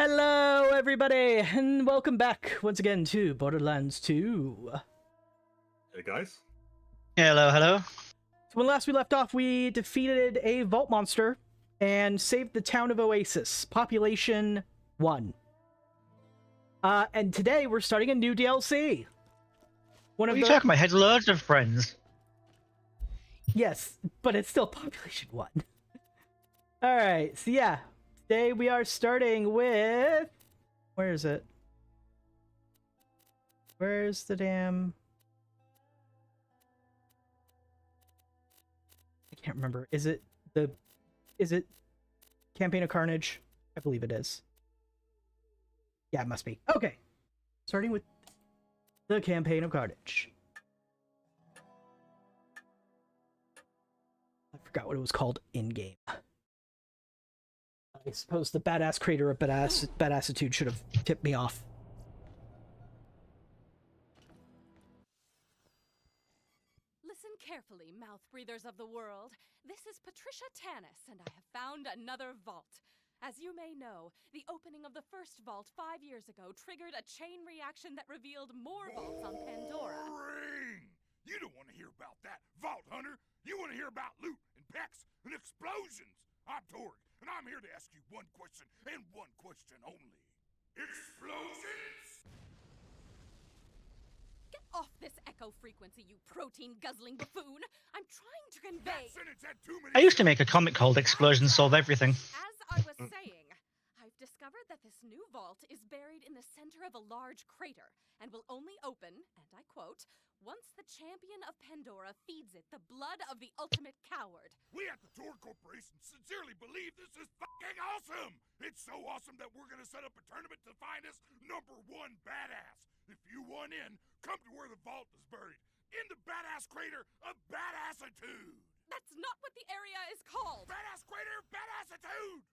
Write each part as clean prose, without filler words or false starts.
Hello, everybody, and welcome back once again to Borderlands 2. Hey guys. Hello, hello. So when last we left off, we defeated a vault monster and saved the town of Oasis, population 1. And today we're starting a new DLC. What are you talking about? I had loads of friends. Yes, but it's still population 1. Alright, so yeah. Today we are starting with... Where is it? Where's the damn... I can't remember. Is it Campaign of Carnage? I believe it is. Yeah, it must be. Okay. Starting with the Campaign of Carnage. I forgot what it was called in-game. I suppose the badass creator of badassitude should have tipped me off. Listen carefully, mouth breathers of the world. This is Patricia Tanis, and I have found another vault. As you may know, the opening of the first vault 5 years ago triggered a chain reaction that revealed more vaults on Pandora. Boring! You don't want to hear about that, Vault Hunter! You want to hear about loot and packs and explosions! I'm Torg, and I'm here to ask you one question, and one question only. Explosions? Get off this echo frequency, you protein-guzzling buffoon! I'm trying to convey... That sentence had too many... I used to make a comic called Explosions Solve Everything. As I was saying, I've discovered that this new vault is buried in the center of a large crater, and will only open, and I quote, once the champion of Pandora feeds it the blood of the ultimate coward. We at the Torg Corporation sincerely believe this is fucking awesome! It's so awesome that we're gonna set up a tournament to find us #1 badass. If you want in, come to where the vault is buried. In the badass crater of badassitude! That's not what the area is called! Badass crater of badassitude!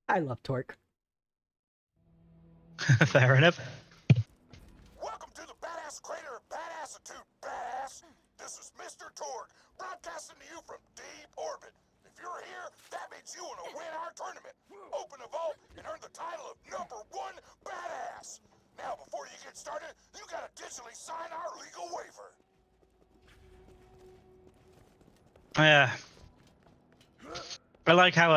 I love Torque. Fair enough. Welcome to the badass crater of badassitude, badass! This is Mr. Torg, broadcasting to you from deep orbit. If you're here, that means you want to win our tournament. Open a vault and earn the title of #1 badass. Now, before you get started, you gotta digitally sign our legal waiver. I like how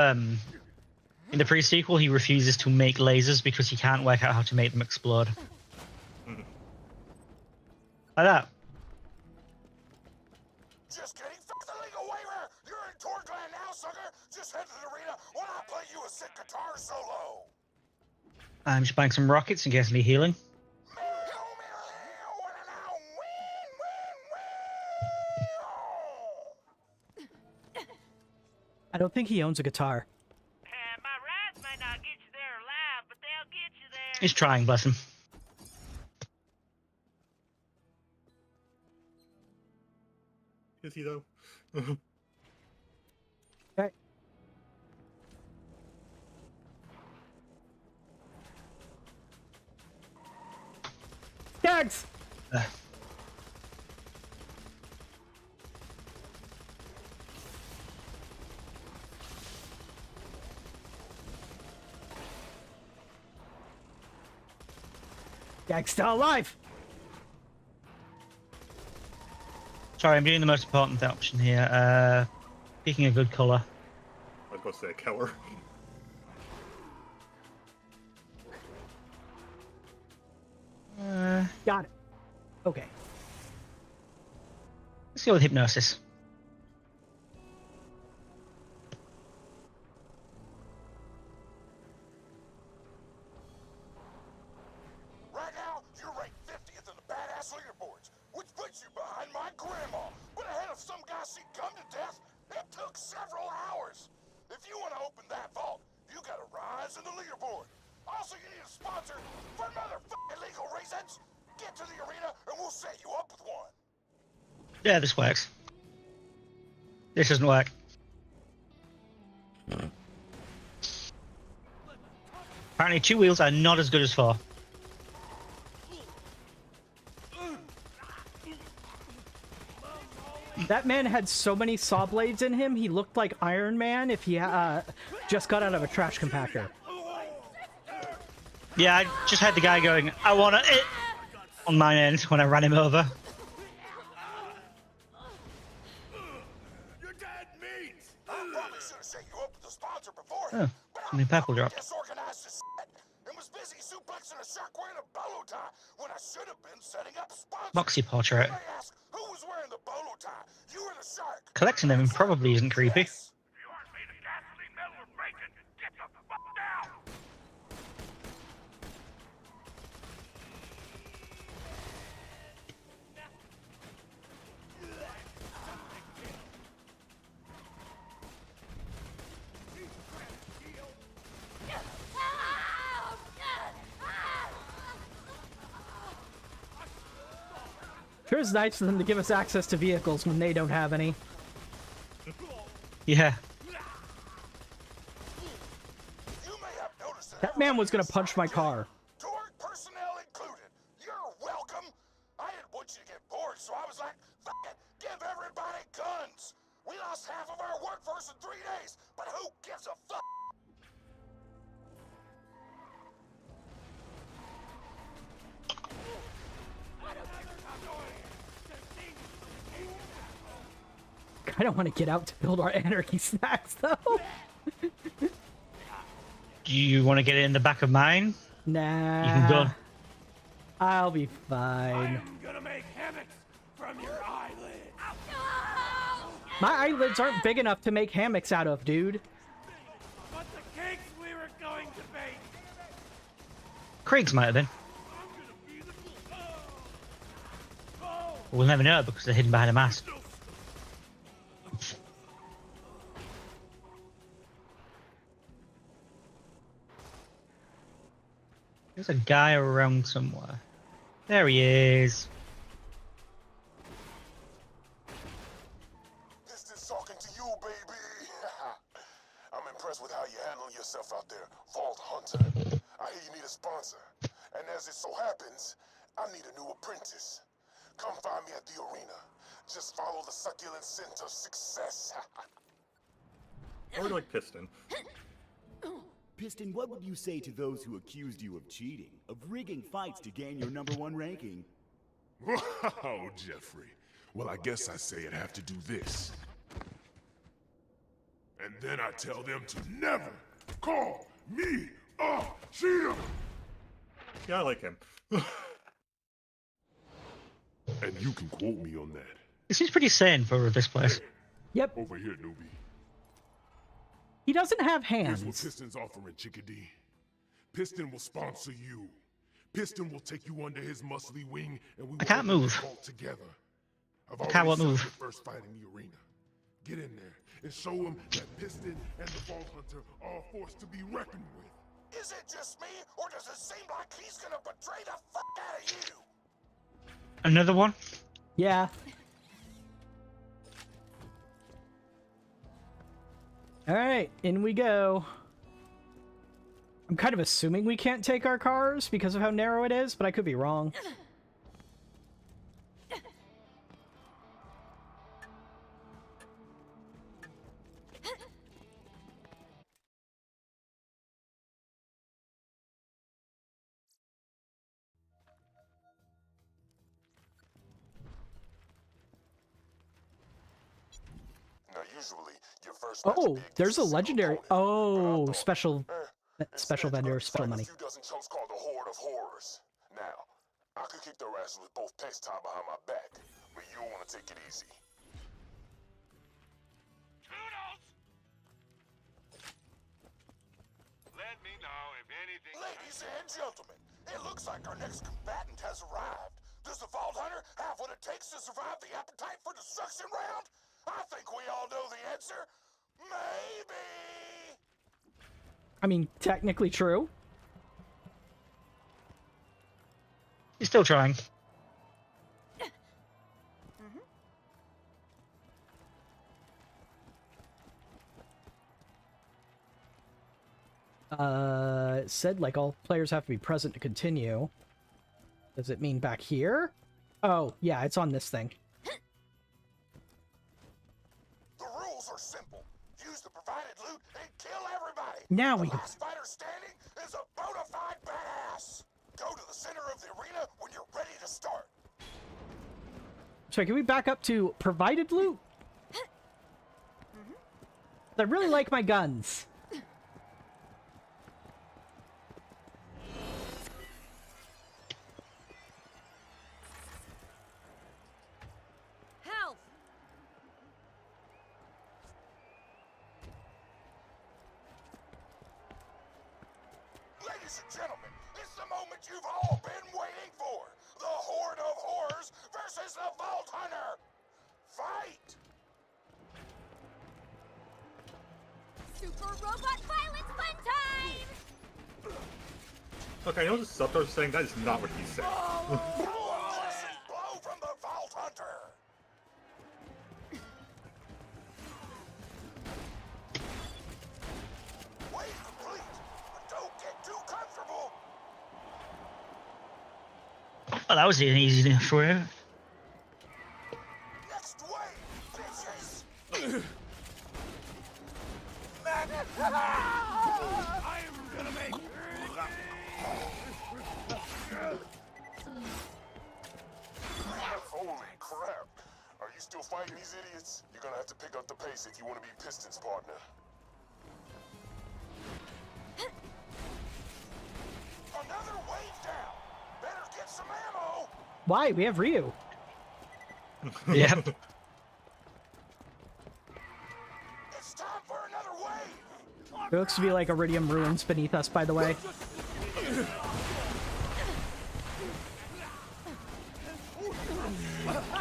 in the pre-sequel he refuses to make lasers because he can't work out how to make them explode. Like that. Just kidding, fuck the legal waiver! You're in Torgland now, sucker! Just head to the arena while I play you a sick guitar solo! I'm just buying some rockets in case I need healing. I don't think he owns a guitar. My rides may not get you there alive, but they'll get you there. He's trying, bless him. Is he though? Okay. Guards! Gag's still alive! Sorry, I'm doing the most important option here. Picking a good colour. I was going to say a color. Got it. Okay. Let's go with hypnosis. Right now, you're ranked 50th in the badass leaderboards, which puts you behind my grandma, but ahead of some guy she come to death. It took several hours. If you want to open that vault, you gotta rise in the leaderboard. Also, you need a sponsor for motherfucking legal reasons. Get to the arena and we'll set you up with one. Yeah, this works. This doesn't work. Apparently 2 wheels are not as good as 4. That man had so many saw blades in him, he looked like Iron Man if he just got out of a trash compactor. Yeah, I just had the guy going, I want it on my end when I ran him over. Your dad means. I probably should have set you up with the sponsor before. Oh, something purple dropped. Disorganized as shit and was busy suplexing a shark wearing a bolo tie when I should have been setting up sponsors. Moxie portrait. You may ask, who was wearing the bolo tie? You or the shark? Collecting them probably isn't creepy. Yes. If you aren't made of gasoline, metal, or bacon, get the fuck down! Sure is nice for them to give us access to vehicles when they don't have any. Yeah. You may have noticed That man was gonna punch my car. Torque personnel included. You're welcome. I didn't want you to get bored, so I was like, fuck it, give everybody guns. We lost half of our workforce in 3 days, but who gives a fuck? I don't want to get out to build our anarchy snacks, though. Do you want to get it in the back of mine? Nah. You can go. I'll be fine. I'm gonna make hammocks from your eyelids. My eyelids aren't big enough to make hammocks out of, dude. But the cakes we were going to bake. Craig's might have been. We'll never know because they're hidden behind a mask. There's a guy around somewhere. There he is. Piston's talking to you, baby. I'm impressed with how you handle yourself out there, Vault Hunter. I hear you need a sponsor. And as it so happens, I need a new apprentice. Come find me at the arena. Just follow the succulent scent of success. I really like Piston. Piston, what would you say to those who accused you of cheating, of rigging fights to gain your #1 ranking? Wow, Jeffrey. Well, I guess I say I'd have to do this. And then I tell them to never call me a cheater! Yeah, I like him. And you can quote me on that. It seems pretty sane for this place. Yep. Over here, newbie. He doesn't have Here's what hands. Piston's offering, Chickadee. Piston will sponsor you. Piston will take you under his muscly wing, and we will I can't move. all together. I've I can't already move. set the first fight in the arena. Get in there and show him that Piston and the Vault Hunter are a force to be reckoned with. Is it just me, or does it seem like he's gonna betray the fuck out of you? Another one? Yeah. Alright, in we go. I'm kind of assuming we can't take our cars because of how narrow it is, but I could be wrong. Now, usually, your first match Oh, big there's a single legendary. opponent, but I Oh, thought, special instead, vendor, let's special fight money. A few dozen chumps called the Horde of Horrors. Now, I could kick their asses with both pants tied behind my back, but you'll want to take it easy. Toodles! Let me know if anything... Ladies and gentlemen, it looks like our next combatant has arrived. Does the Vault Hunter have what it takes to survive the Appetite for Destruction round? I think we all know the answer. Maybe. I mean, technically true. He's still trying. It said like all players have to be present to continue. Does it mean back here? Oh, yeah, it's on this thing. rules are simple. Use the provided loot and kill everybody. Now the we go. last fighter standing is a bona fide badass. Go to the center of the arena when you're ready to start. So can we back up to provided loot? I really like my guns. Health! Ladies and gentlemen, it's the moment you've all been waiting for. The Horde of Horrors versus the Vault Hunter. Fight! Super robot violence fun time! Look, I know the subtitle's saying that is not what he said. Crescent blow from the Vault Hunter. Wave complete, but don't get too comfortable. Well, that was an easy enough for you. Next wave, bitches. I am gonna make. Holy crap. Are you still fighting these idiots? You're gonna have to pick up the pace if you want to be Piston's partner. Another wave down. Better get some ammo. Why? We have Ryu. Yep. It's time for another wave. There looks to be like Iridium ruins beneath us, by the way.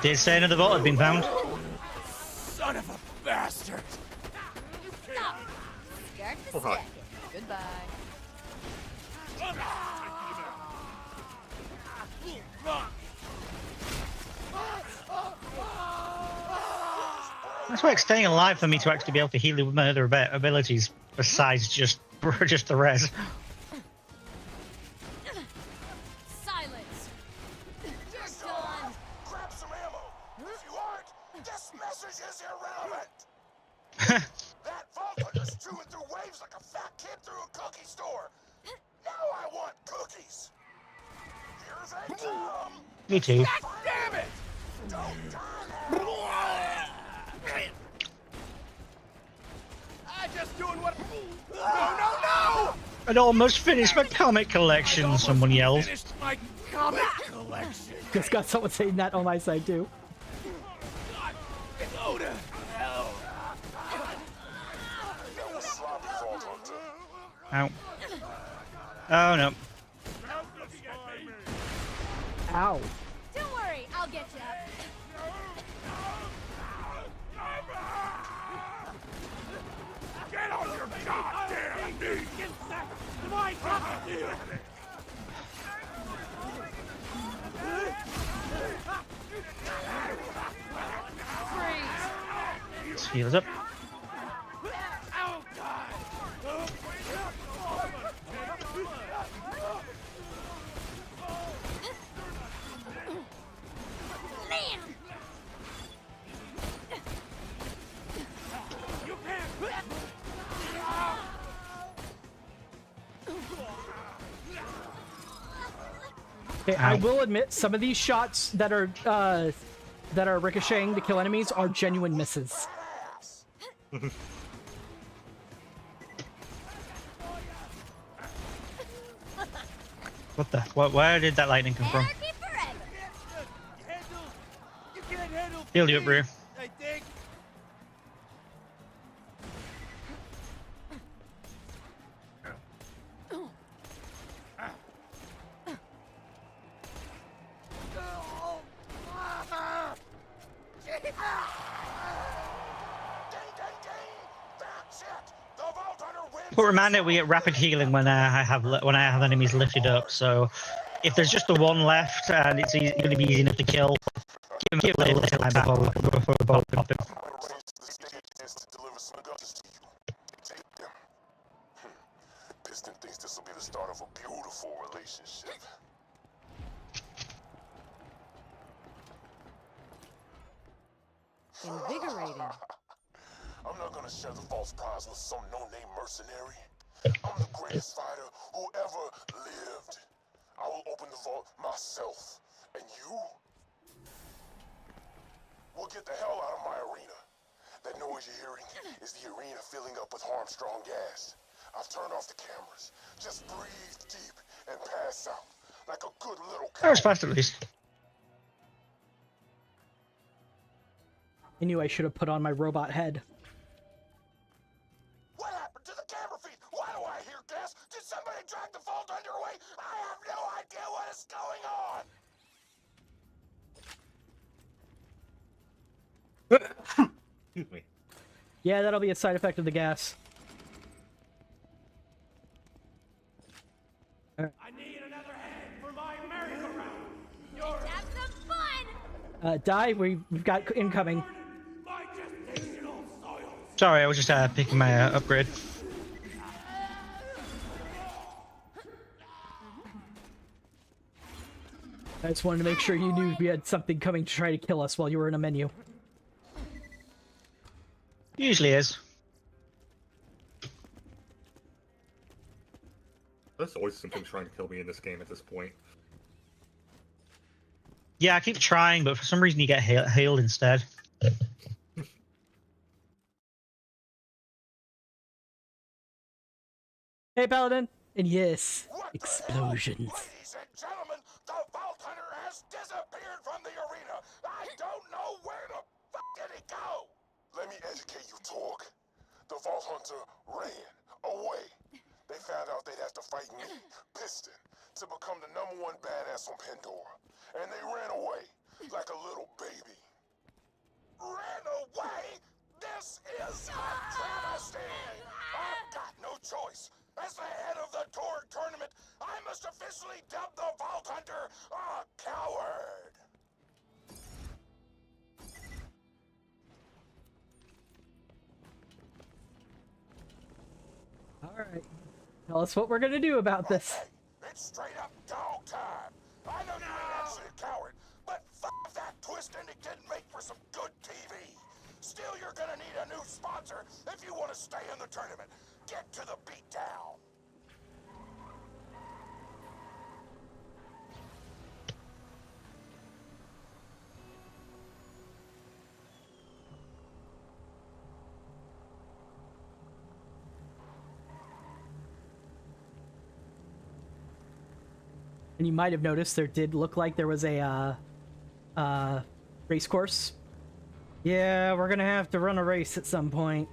Did it say another vault had been found? Son of a bastard! Stop! Scared the Oh, hi. second. Goodbye. That's why it's staying alive for me to actually be able to heal you with my other abilities besides just the res. Silence! You're done! Grab some ammo. If you aren't, this message is irrelevant. That vault hunter's chewing through waves like a fat kid through a cookie store. Now I want cookies. Here they come. Me too. Damn it! Don't die now. I'm just doing what. No! I'd almost finished my comic collection, someone yelled. Finished my comic collection. Just got someone saying that on my side too. God, go to hell. That was sloppy, Vault Hunter. Ow. Oh no. Ow. Don't worry, I'll get you up. Get on your goddamn knees! Get back to my property! Let's heal us up. Oh, God! Man! You can't! Okay, I will admit some of these shots that are ricocheting to kill enemies are genuine misses. What the? Where did that lightning come from? Anarchy forever! You can't handle. Healed you up, Ryu. I think. But reminder, we get rapid healing when I have enemies lifted up. So if there's just the one left and it's going to be easy enough to kill, give it a little time before both popping. Piston thinks this will be the start of a beautiful relationship. Invigorating. I'm gonna share the false prize with some no-name mercenary. I'm the greatest fighter who ever lived. I will open the vault myself. And you will get the hell out of my arena. That noise you're hearing is the arena filling up with Harmstrong gas. I've turned off the cameras. Just breathe deep and pass out like a good little That was coward. fast at least. I knew I should have put on my robot head. What happened to the camera feed? Why do I hear gas? Did somebody drag the vault under away? I have no idea what is going on! Excuse me. Yeah, that'll be a side effect of the gas. I need another head for my merry-go-round. Yours. Have some fun! Dai, we've got incoming. My gestational soils. Sorry, I was just picking my upgrade. I just wanted to make sure you knew we had something coming to try to kill us while you were in a menu. Usually is. There's always something trying to kill me in this game at this point. Yeah, I keep trying, but for some reason you get healed instead. Hey, Paladin! And yes, What the explosions. hell? Ladies and gentlemen, the Vault Hunter has disappeared from the arena. I don't know where the fuck did he go. Let me educate you, Torg. The Vault Hunter ran away. They found out they'd have to fight me, Piston, to become the #1 badass on Pandora. And they ran away like a little baby. Ran away? This is a travesty! I've got no choice. As the head of the Torg tournament, I must officially dub the Vault Hunter a coward! Alright. Tell us what we're gonna do about this. Okay, it's straight up dog time. I know you ain't actually a coward, but fuck that twist ending didn't make for some good TV. Still, you're gonna need a new sponsor if you want to stay in the tournament. Get to the beatdown. And you might have noticed there did look like there was a race course. Yeah, we're gonna have to run a race at some point.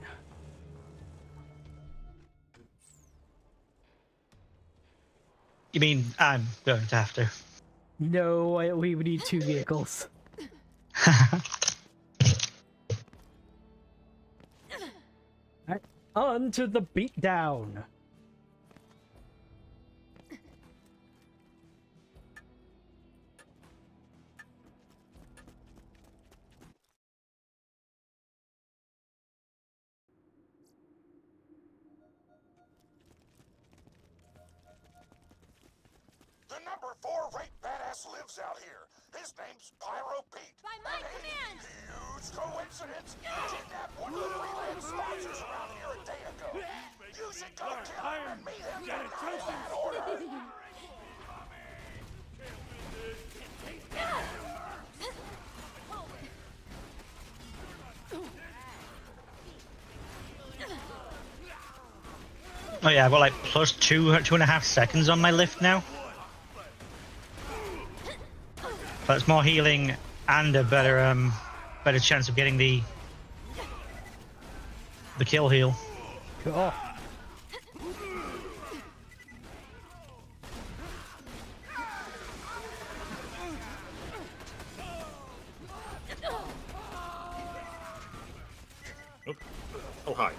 You mean I'm going to have to? No, we would need 2 vehicles. Alright, on to the beatdown. The #4 ranked badass lives out here. His name's Pyro Pete. By my And he- command! Huge coincidence! Kidnapped one of the freelance sponsors around here a day ago. You should go kill him and meet him tonight in that order. Oh yeah, I've got like plus 2.5 seconds on my lift now. That's more healing and a better chance of getting the kill heal. Cool. Oh, oh hi.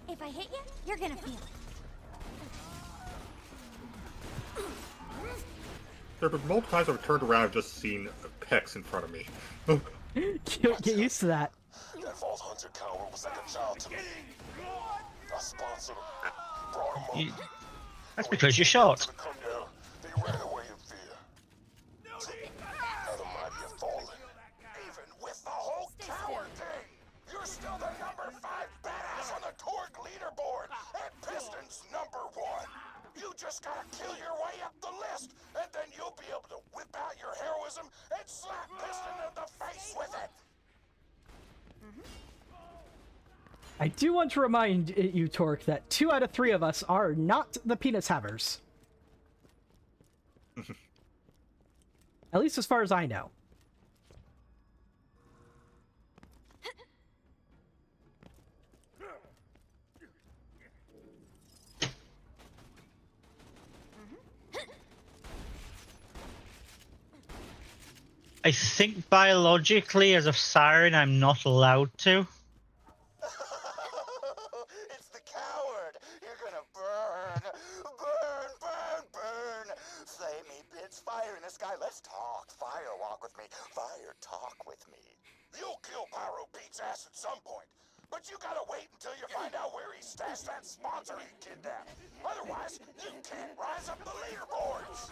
If I hit you, you're gonna feel it. There have been multiple times I've turned around and just seen pecs in front of me. Get used to that. That Vault Hunter coward was like a child to me. I sponsored him, brought him You, up. that's because you're short. To come down, they ran away in fear. Now the mighty have fallen. Even with the whole coward I do want to remind you, Torque, that 2 out of 3 of us are not the penis havers. At least as far as I know. I think biologically, as a siren, I'm not allowed to. It's the coward. You're gonna burn. Burn, burn, burn. Flamey bits, fire in the sky. Let's talk. Fire walk with me. Fire talk with me. You'll kill Pyro Pete's ass at some point. But you gotta wait until you find out where he stashed that sponsor he kidnapped. Otherwise, you can't rise up the leaderboards.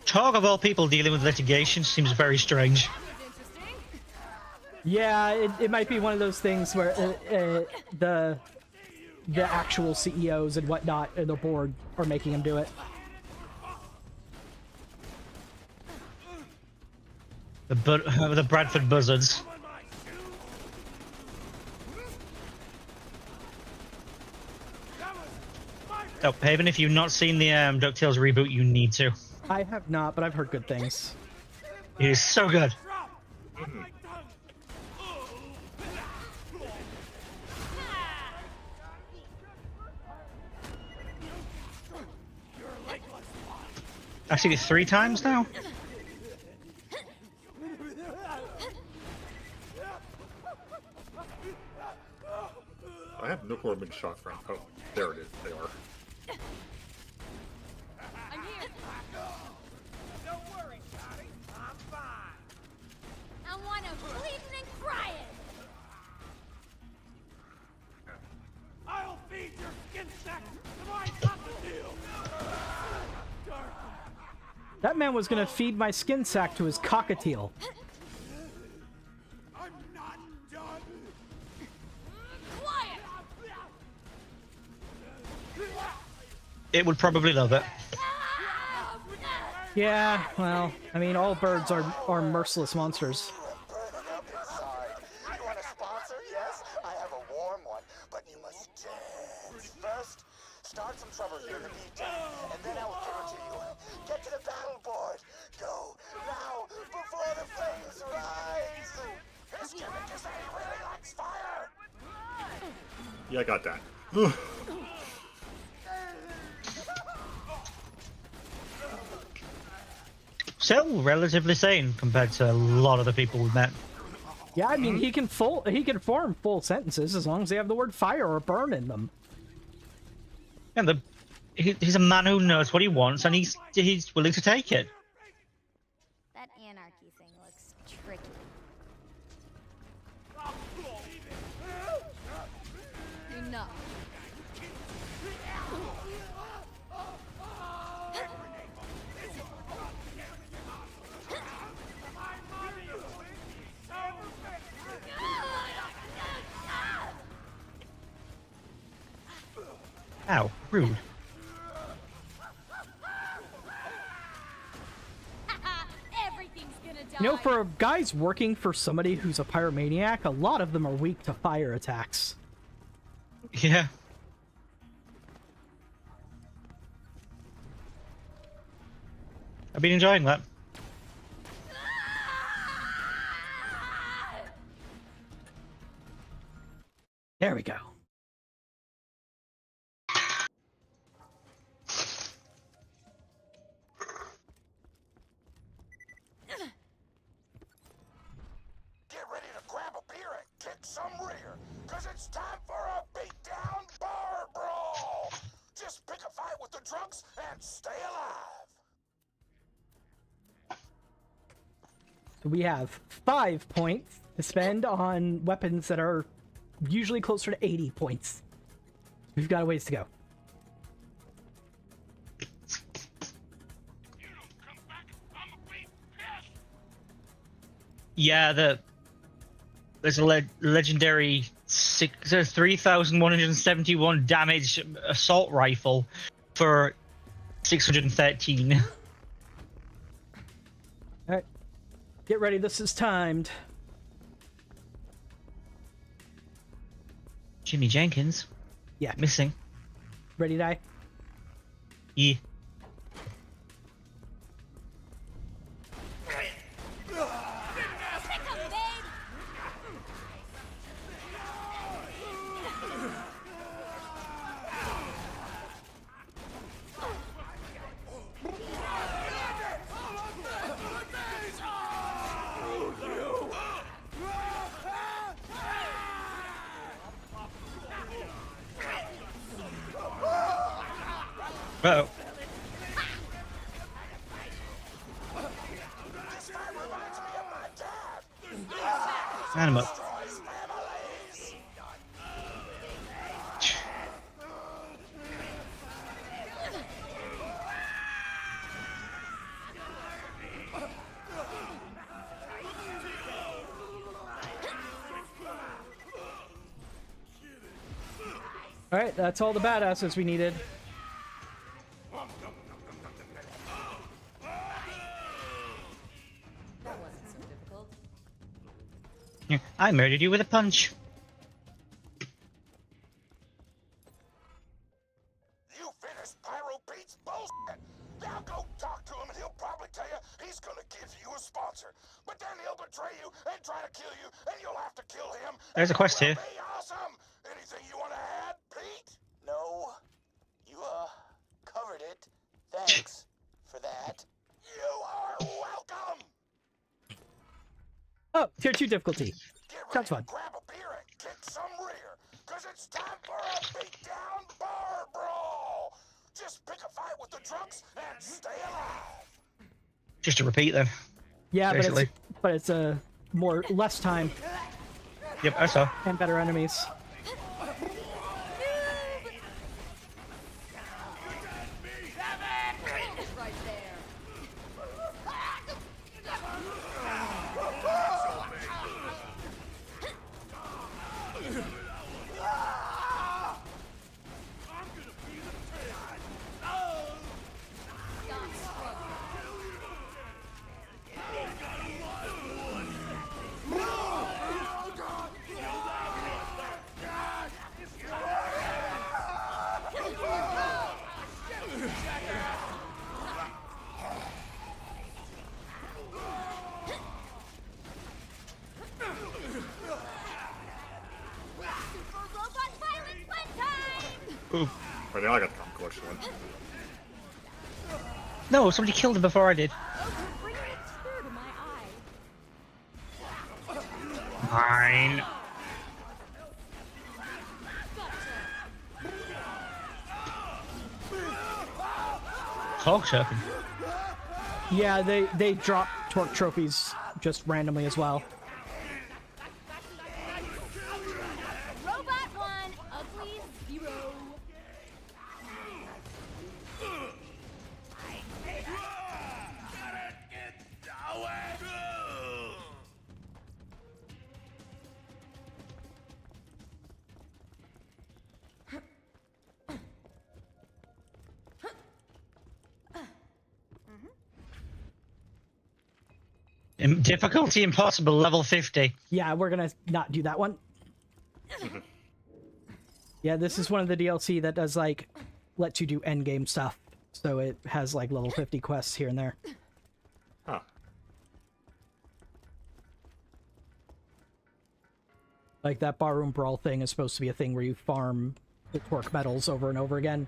Talk of all people dealing with litigation seems very strange. Yeah, it might be one of those things where the actual CEOs and whatnot and the board are making him do it. The Bradford Buzzards. Oh, Haven, if you've not seen the DuckTales reboot, you need to. I have not, but I've heard good things. It is so good. I've seen it 3 times now. I have no clue I've been shot from. Oh, there it is. They are. I'm here. Don't worry, Johnny. I'm fine. I want to bleeding and crying. I'll feed your skin sack to my crocodile. That man was gonna feed my skin sack to his cockatiel. I'm not done. Quiet. It would probably love it. Yeah, well, I mean, all birds are merciless monsters. Burning up inside. You want a sponsor? Yes, I have a warm one, but you must dance first. Start some trouble here in the meantime, and then I will give it to you. Get to the battle board. Go now before the flames rise. His gimmick is that he really likes fire. Yeah, I got that. Still relatively sane compared to a lot of the people we've met. Yeah, I mean, he can form full sentences as long as they have the word fire or burn in them. And he's a man who knows what he wants, and he's willing to take it. That anarchy thing looks tricky. Enough. Ow, rude. Everything's gonna die. You know, for guys working for somebody who's a pyromaniac, a lot of them are weak to fire attacks. Yeah. I've been enjoying that. There we go. Get ready to grab a beer and kick some rear, cause it's time for a beatdown bar brawl. Just pick a fight with the drunks and stay alive. So we have 5 points to spend on weapons that are usually closer to 80 points. We've got a ways to go. Yeah, there's a legendary 3,171 damage assault rifle for 613. Alright. Get ready, this is timed. Jimmy Jenkins. Yeah. Missing. Ready, Die? Yeah. Uh-oh. And him up. Alright, that's all the badasses we needed. I murdered you with a punch. You finished Pyro Pete's bullshit. Now go talk to him and he'll probably tell you he's gonna give you a sponsor. But then he'll betray you and try to kill you, and you'll have to kill him. There's a quest here. Be awesome. Anything you want to add, Pete? No. You, covered it. Thanks for that. You are welcome. Oh, tier 2 difficulty. Get Sounds ready fun. to grab a beer and kick some rear, cause it's time for a beatdown bar brawl. Just pick a fight with the drunks and stay alive. Just to repeat then. Yeah, Basically. but it's a less time Yep, I saw. and better enemies. Right there. Ooh. Right now I got the Tom collection one. No, somebody killed him before I did. Bring a tear to my eye. Mine. Talk token. Yeah, they drop torque trophies just randomly as well. Robot 1, ugly 0. Difficulty impossible, level 50. Yeah, we're gonna not do that one. Yeah, this is one of the DLC that does like lets you do endgame stuff, so it has like level 50 quests here and there. Huh. Like that barroom brawl thing is supposed to be a thing where you farm the torque medals over and over again.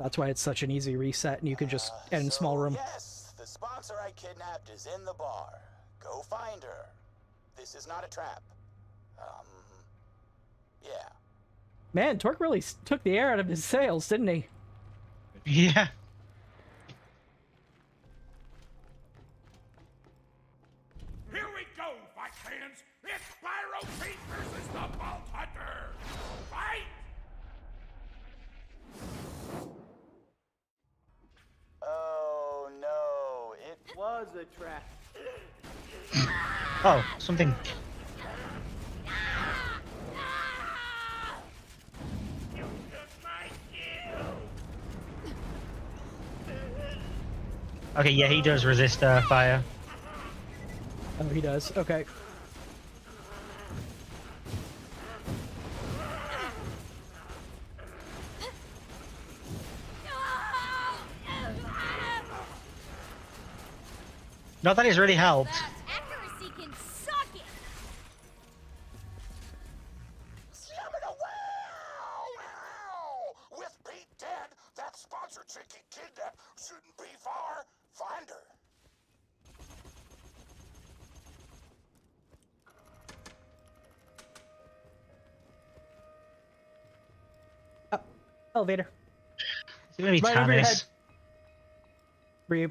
That's why it's such an easy reset, and you can just end small room. Yes, the sponsor I kidnapped is in the bar. Go find her. This is not a trap. Yeah. Man, Torque really took the air out of his sails, didn't he? Yeah. Here we go, fight fans! It's Pyro Pete versus the Vault Hunter! Fight! Oh no, it was a trap. Oh, something. Okay, yeah, he does resist fire. Oh, he does. Okay. Not that it's really helped. Accuracy can suck it. With Pete dead, that sponsor chick he kidnapped shouldn't be far. Find her. Oh, elevator. It's gonna be Right over your head. Tannis. Ryu.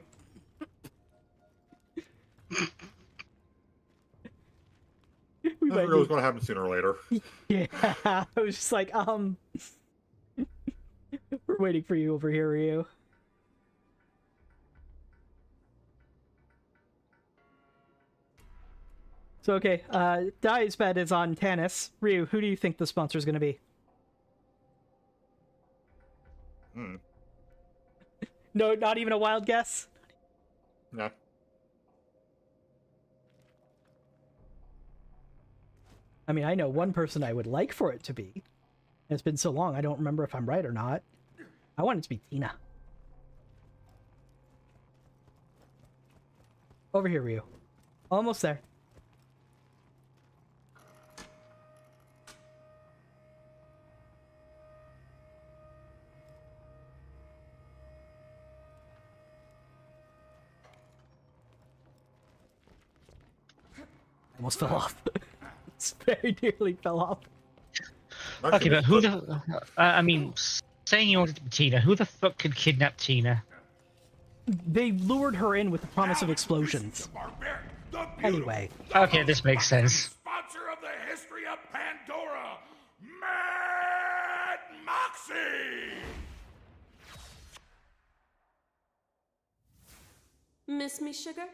We I might figured it was need- going to happen sooner or later. Yeah, I was just like, we're waiting for you over here, Ryu. So, okay, Dai's bet is on Tannis. Ryu, who do you think the sponsor is going to be? Hmm. No, not even a wild guess? Yeah. I mean, I know one person I would like for it to be. It's been so long, I don't remember if I'm right or not. I want it to be Tina. Over here, Ryu. Almost there. Almost fell off. It's very nearly fell off. Okay, but who the... I mean, saying you wanted to be Tina, who the fuck could kidnap Tina? They lured her in with the promise of explosions. Anyway. Okay, this makes sense. Sponsor of the history of Pandora, Mad Moxie! Miss me, sugar?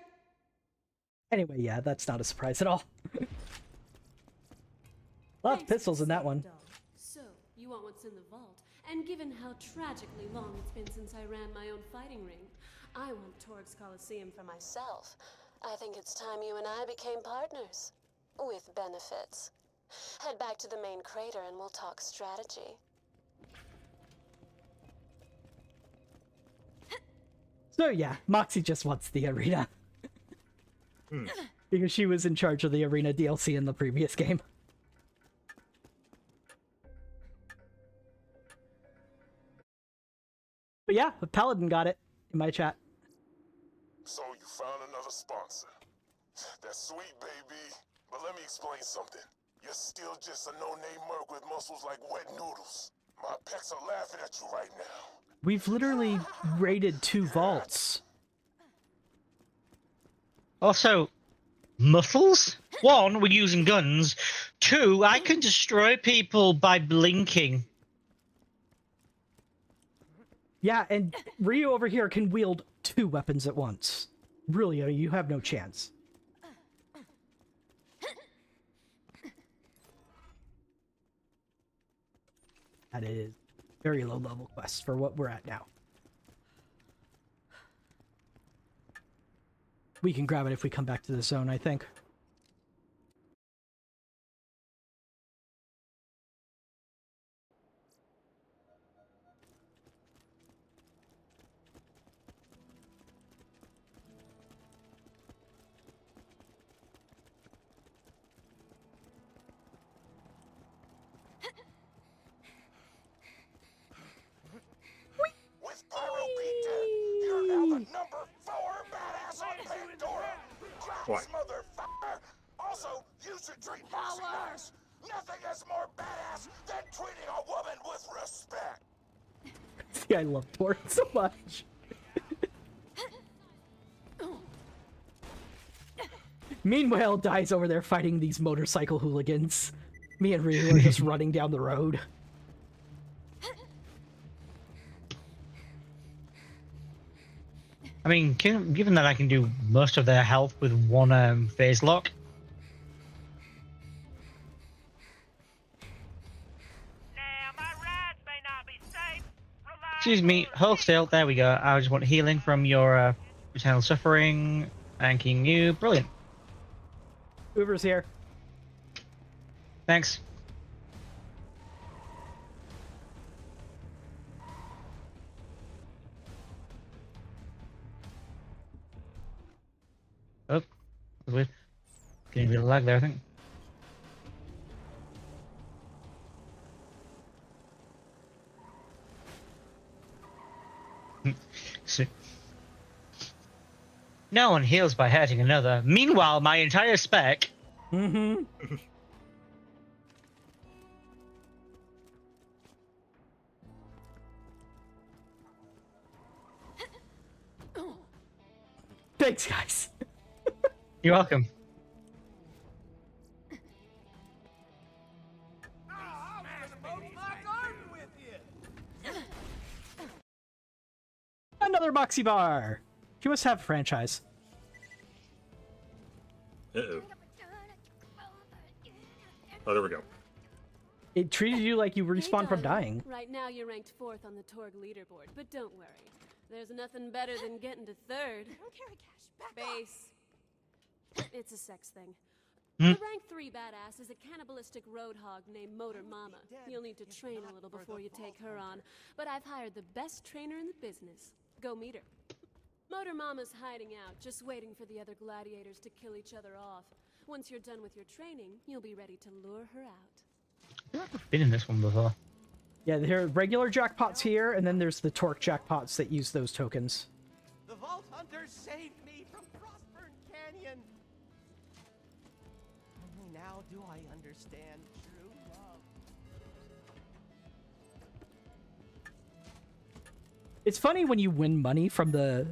Anyway, yeah, that's not a surprise at all. Lots of pistols in that one. So, you want what's in the vault, and given how tragically long it's been since I ran my own fighting ring, I want Torg's Coliseum for myself. I think it's time you and I became partners. With benefits. Head back to the main crater and we'll talk strategy. So yeah, Moxie just wants the arena. Because she was in charge of the arena DLC in the previous game. But yeah, the Paladin got it in my chat. So you found another sponsor. That's sweet, baby. But let me explain something. You're still just a no-name merc with muscles like wet noodles. My pecs are laughing at you right now. We've literally raided 2 vaults. Also, muscles? 1, we're using guns. 2, I can destroy people by blinking. Yeah, and Ryu over here can wield 2 weapons at once. Really, you have no chance. That is very low level quest for what we're at now. We can grab it if we come back to the zone, I think. With Pyro Pete dead, you're now the number 4 badass on Pandora. Grouse, motherfucker. Also, you should treat Moxie nice. Nothing is more badass than treating a woman with respect. See, I love Torn so much. Meanwhile, Dai's over there fighting these motorcycle hooligans. Me and Ryu are just running down the road. I mean, given that I can do most of their health with 1 phase lock. Excuse me, hold still. There we go. I just want healing from your eternal suffering. Thanking you. Brilliant. Uber's here. Thanks. Oh, that's weird. Getting a bit of lag there, I think. So, no one heals by hurting another. Meanwhile, my entire spec. Mm-hmm. Thanks, guys. You're welcome. Another Moxie bar. She must have a franchise. Uh-oh. Oh, there we go. It treated you like you respawned from dying. Right now you're ranked 4th on the Torg leaderboard, but don't worry. There's nothing better than getting to 3rd. I don't carry cash. Back Base. It's a sex thing. Hmm? The rank 3 badass is a cannibalistic roadhog named Motor Mama. You'll need to train a little before you take her on, but I've hired the best trainer in the business. Go meet her. Motor Mama's hiding out, just waiting for the other gladiators to kill each other off. Once you're done with your training, you'll be ready to lure her out. I've been in this one before. Yeah, there are regular jackpots here, and then there's the Torque jackpots that use those tokens. The Vault Hunters saved me from Frostburn Canyon. Only now do I understand true love. It's funny when you win money from the...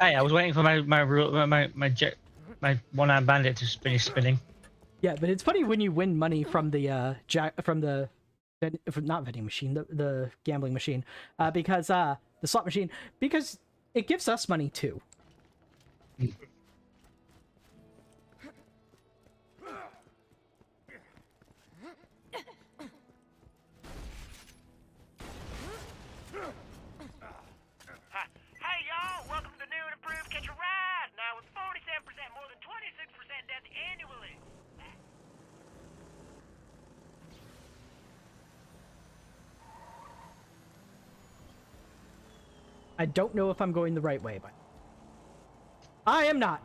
Hey, I was waiting for my one-armed bandit to finish spinning. Yeah, but it's funny when you win money from the not vending machine, the gambling machine, because the slot machine, because it gives us money too. Hey y'all, welcome to the new and improved Catch a Ride. Now with 47% more than 26% death annually. I don't know if I'm going the right way, but I am not.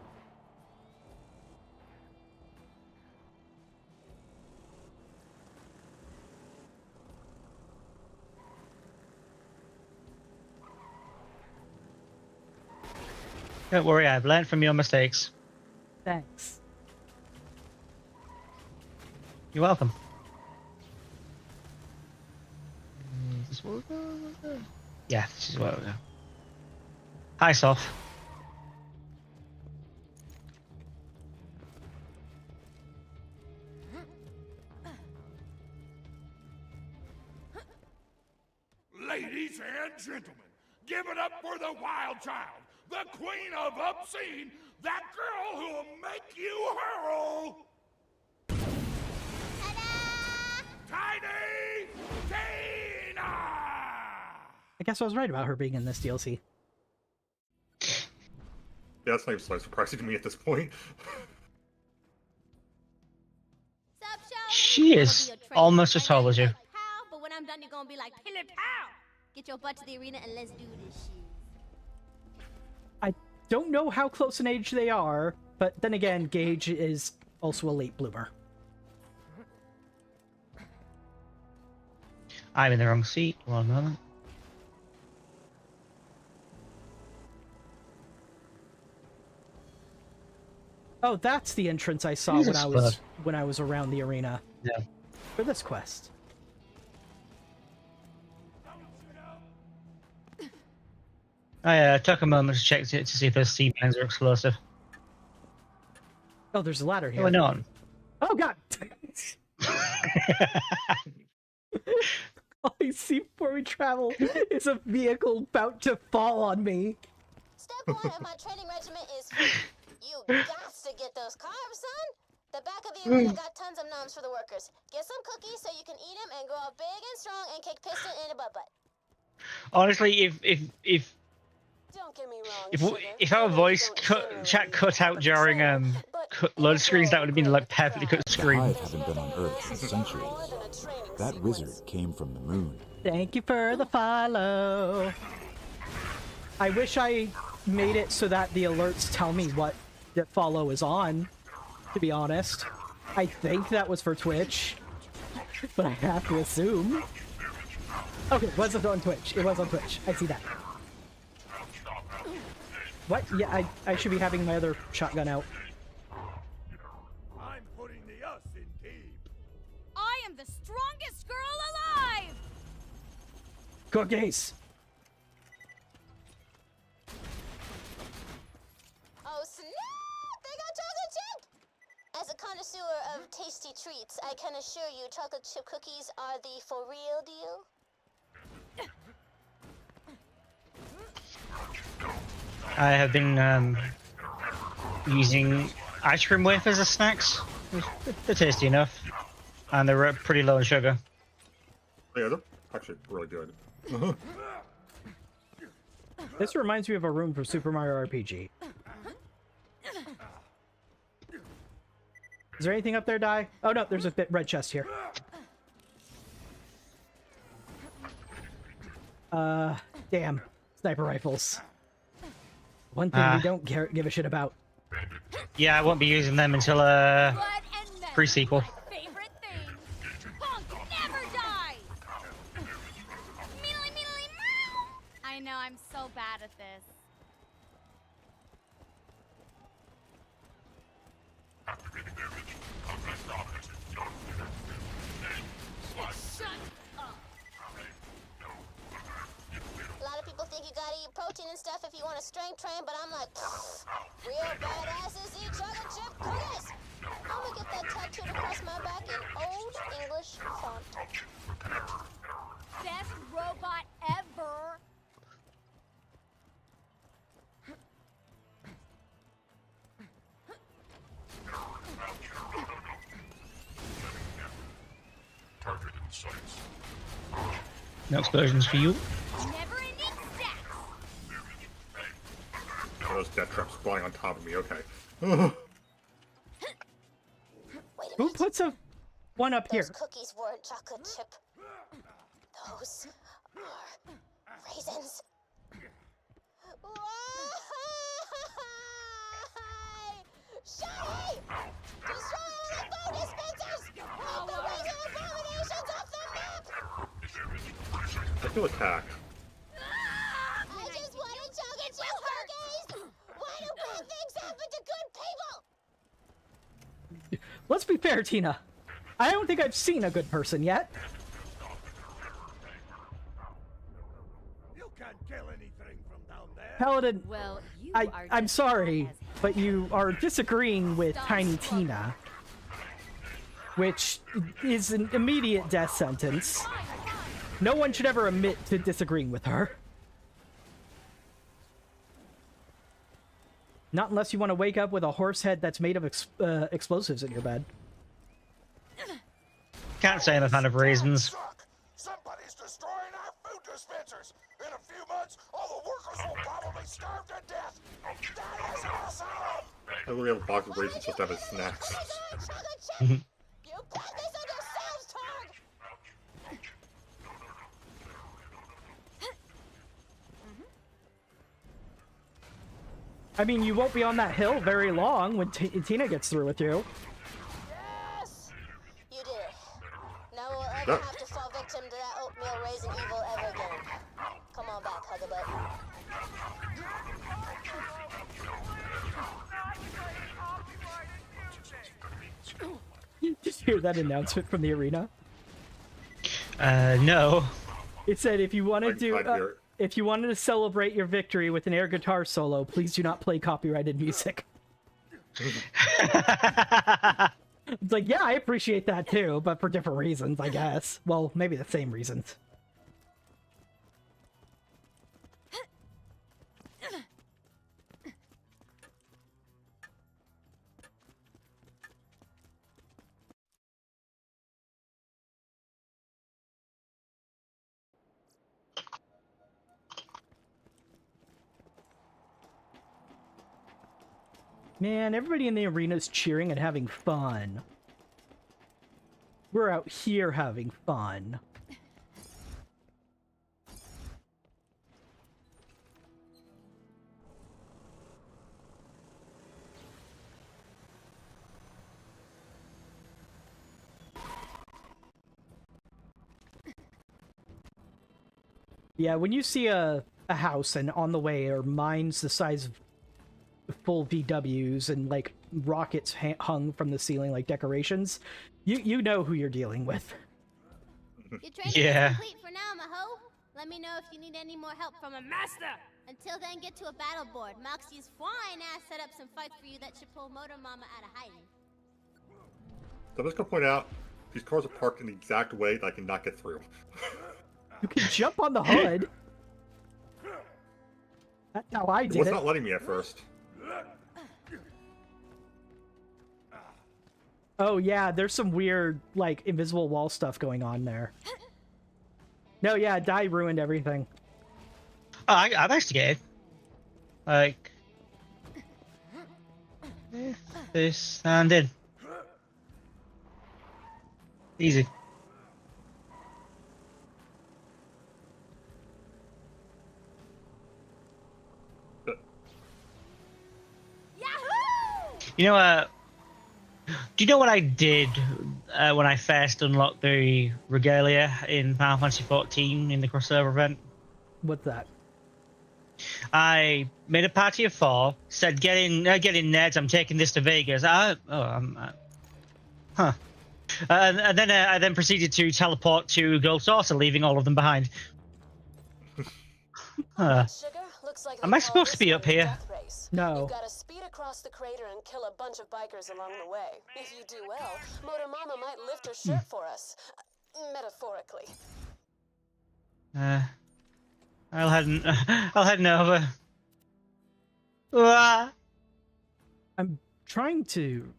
Don't worry, I've learned from your mistakes. Thanks. You're welcome. Yeah, this is where we go. Hi, Soph. Ladies and gentlemen, give it up for the wild child, the queen of obscene, that girl who'll make you hurl. Tiny Tina! I guess I was right about her being in this DLC. Yeah, that's not even so surprising to me at this point. She is almost as tall as you. But when I'm done, you're gonna be like, Pillar Pow! Get your butt to the arena and let's do this shit. I don't know how close in age they are, but then again, Gage is also a late bloomer. I'm in the wrong seat. 1 moment. Oh, that's the entrance I saw Jesus, when I was around the arena. Yeah. For this quest. I took a moment to check to see if those sea mines are explosive. Oh, there's a ladder here. Oh, no. Oh god! All I see before we travel is a vehicle about to fall on me. Step 1 of my training regimen is free. You got to get those carbs, son. The back of the arena got tons of noms for the workers. Get some cookies so you can eat them and grow up big and strong and kick piston in the butt. Honestly, if Don't get me if our voice chat cut out during load screens, that would have been like perfectly cut The screen. Hive haven't been on Earth in centuries. That wizard came from the moon. Thank you for the follow. I wish I made it so that the alerts tell me what the follow is on, to be honest. I think that was for Twitch, but I have to assume. Okay, it wasn't on Twitch. It was on Twitch. I see that. What? Yeah, I should be having my other shotgun out. I'm putting the us in deep. I am the strongest girl alive! Cookies! Oh snap! They got chocolate chip! As a connoisseur of tasty treats, I can assure you chocolate chip cookies are the for real deal. I have been using ice cream wafers as snacks. They're tasty enough, and they're pretty low in sugar. Yeah, they're actually really good. This reminds me of a room from Super Mario RPG. Is there anything up there, Dai? Oh no, there's a red chest here. Damn. Sniper rifles. One thing we don't give a shit about. Yeah, I won't be using them until pre-sequel. Favorite thing. Punk never die! Mealy, mealy, meow! I know, I'm so bad at this. Shut up! A lot of people think you gotta eat protein and stuff if you want to strength train, but I'm like, real badasses eat chocolate chip cookies. I'm gonna get that tattooed across my back in old English font. Best robot ever! Target in sights. No explosions for you. Never-ending stacks! Those death traps flying on top of me, okay. Who puts a one up here? Those cookies weren't chocolate chip. Those are raisins. Why? Shaggy! Destroy all the phone dispensers! Wipe the raisin abominations off the map! I feel attacked. I just wanted chocolate chip cookies! Why do bad things happen to good people? Let's be fair, Tina. I don't think I've seen a good person yet. You can't kill anything from down there. Paladin, Well, you are I'm just sorry, as but you are disagreeing with Tiny Tina, which is an immediate death sentence. No one should ever admit to disagreeing with her. Not unless you want to wake up with a horse head that's made of explosives in your bed. Can't say I'm a fan of raisins. Somebody's destroying our food dispensers. In a few months, all the workers will probably starve to death. That is awesome! I literally have a box of raisins just to have as snacks. You brought this on yourselves, Targ! I mean, you won't be on that hill very long when Tina gets through with you. Yes! You did it. Now we'll ever have to fall victim to that oatmeal raisin evil ever again. Come on back, Hugabutt. Did you hear that announcement from the arena? No. It said if you wanted to if you wanted to celebrate your victory with an air guitar solo, please do not play copyrighted music. It's like, yeah, I appreciate that too, but for different reasons, I guess. Well, maybe the same reasons. Man, everybody in the arena's cheering and having fun. We're out here having fun. Yeah, when you see a house and on the way are mines the size of full VWs and like rockets hung from the ceiling like decorations, you know who you're dealing with. Your training is complete for now, Maho. Let me know if you need any more help from a master. Until then, get to a battle board. Moxie's fine ass set up some fights for you that should pull Motor Mama out of hiding. So I'm just gonna point out, these cars are parked in the exact way that I cannot get through. You can jump on the hood. That's how I did it. It's not letting me at first. Oh yeah, there's some weird, like, invisible wall stuff going on there. No, yeah, Dai ruined everything. Oh, I'm actually getting. Like... this, and in. Easy. You know, do you know what I did when I first unlocked the regalia in Final Fantasy XIV in the crossover event? What's that? I made a party of 4, said, get in nerds, I'm taking this to Vegas. Huh. And then I then proceeded to teleport to Ghost Saucer, leaving all of them behind. Am I supposed to be up here? No. You've got to speed across the crater and kill a bunch of bikers along the way. If you do well, Motor Mama might lift her shirt for us. Metaphorically. I'll head over. I'm trying to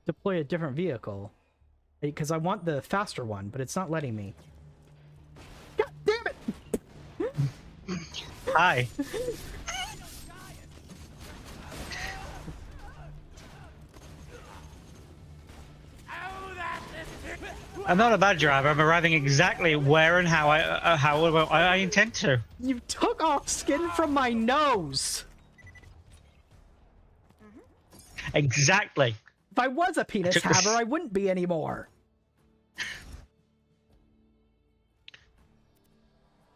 deploy a different vehicle because I want the faster one, but it's not letting me. God damn it! Hi. I'm not a bad driver. I'm arriving exactly where and how I intend to. You took off skin from my nose. Exactly. If I was a penis haver, I wouldn't be anymore.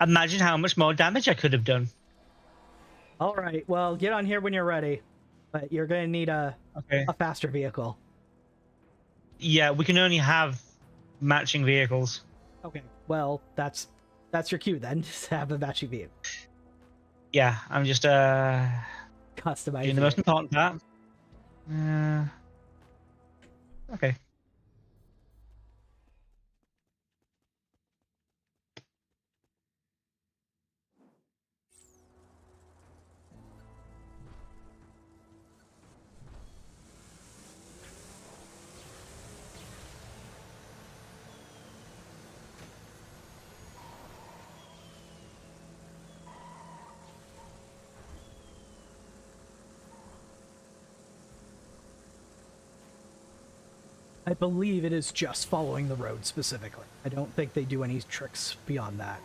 Imagine how much more damage I could have done. All right, well, get on here when you're ready, but you're gonna need a faster vehicle. Yeah, we can only have matching vehicles. Okay, well, that's your cue then. Just have a matching vehicle. Yeah, I'm just customizing doing the most important part. Okay. I believe it is just following the road specifically. I don't think they do any tricks beyond that.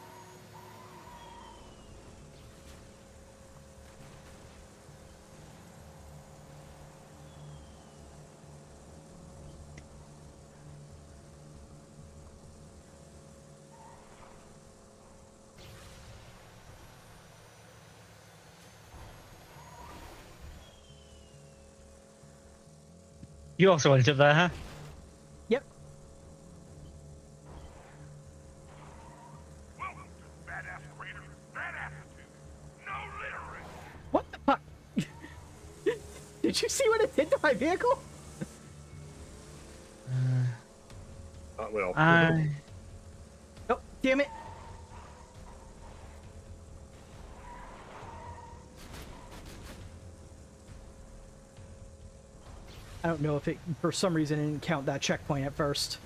You also went up there, huh? Yep. What the fuck? Did you see what it did to my vehicle? Well. Oh, damn it. I don't know if it, for some reason, it didn't count that checkpoint at first.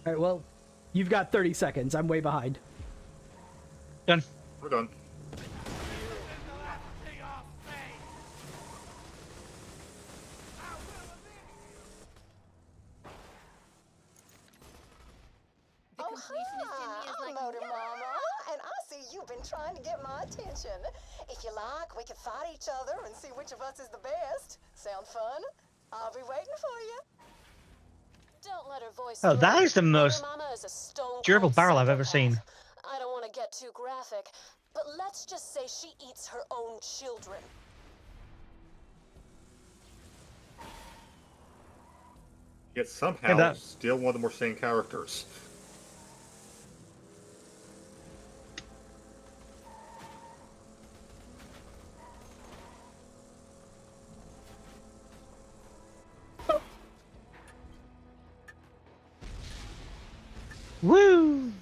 Alright, well, you've got 30 seconds. I'm way behind. Done. We're done. Oh, hi, I'm Motor Mama, and I see you've been trying to get my attention. If you like, we can fight each other and see which of us is the best. Sound fun? I'll be waiting for you. Don't let her voice. Oh, that is the most Mama is a stone durable cold barrel I've ever psychopath. seen. I don't want to get too graphic, but let's just say she eats her own children. Yet somehow, that- still one of the more sane characters. Woo!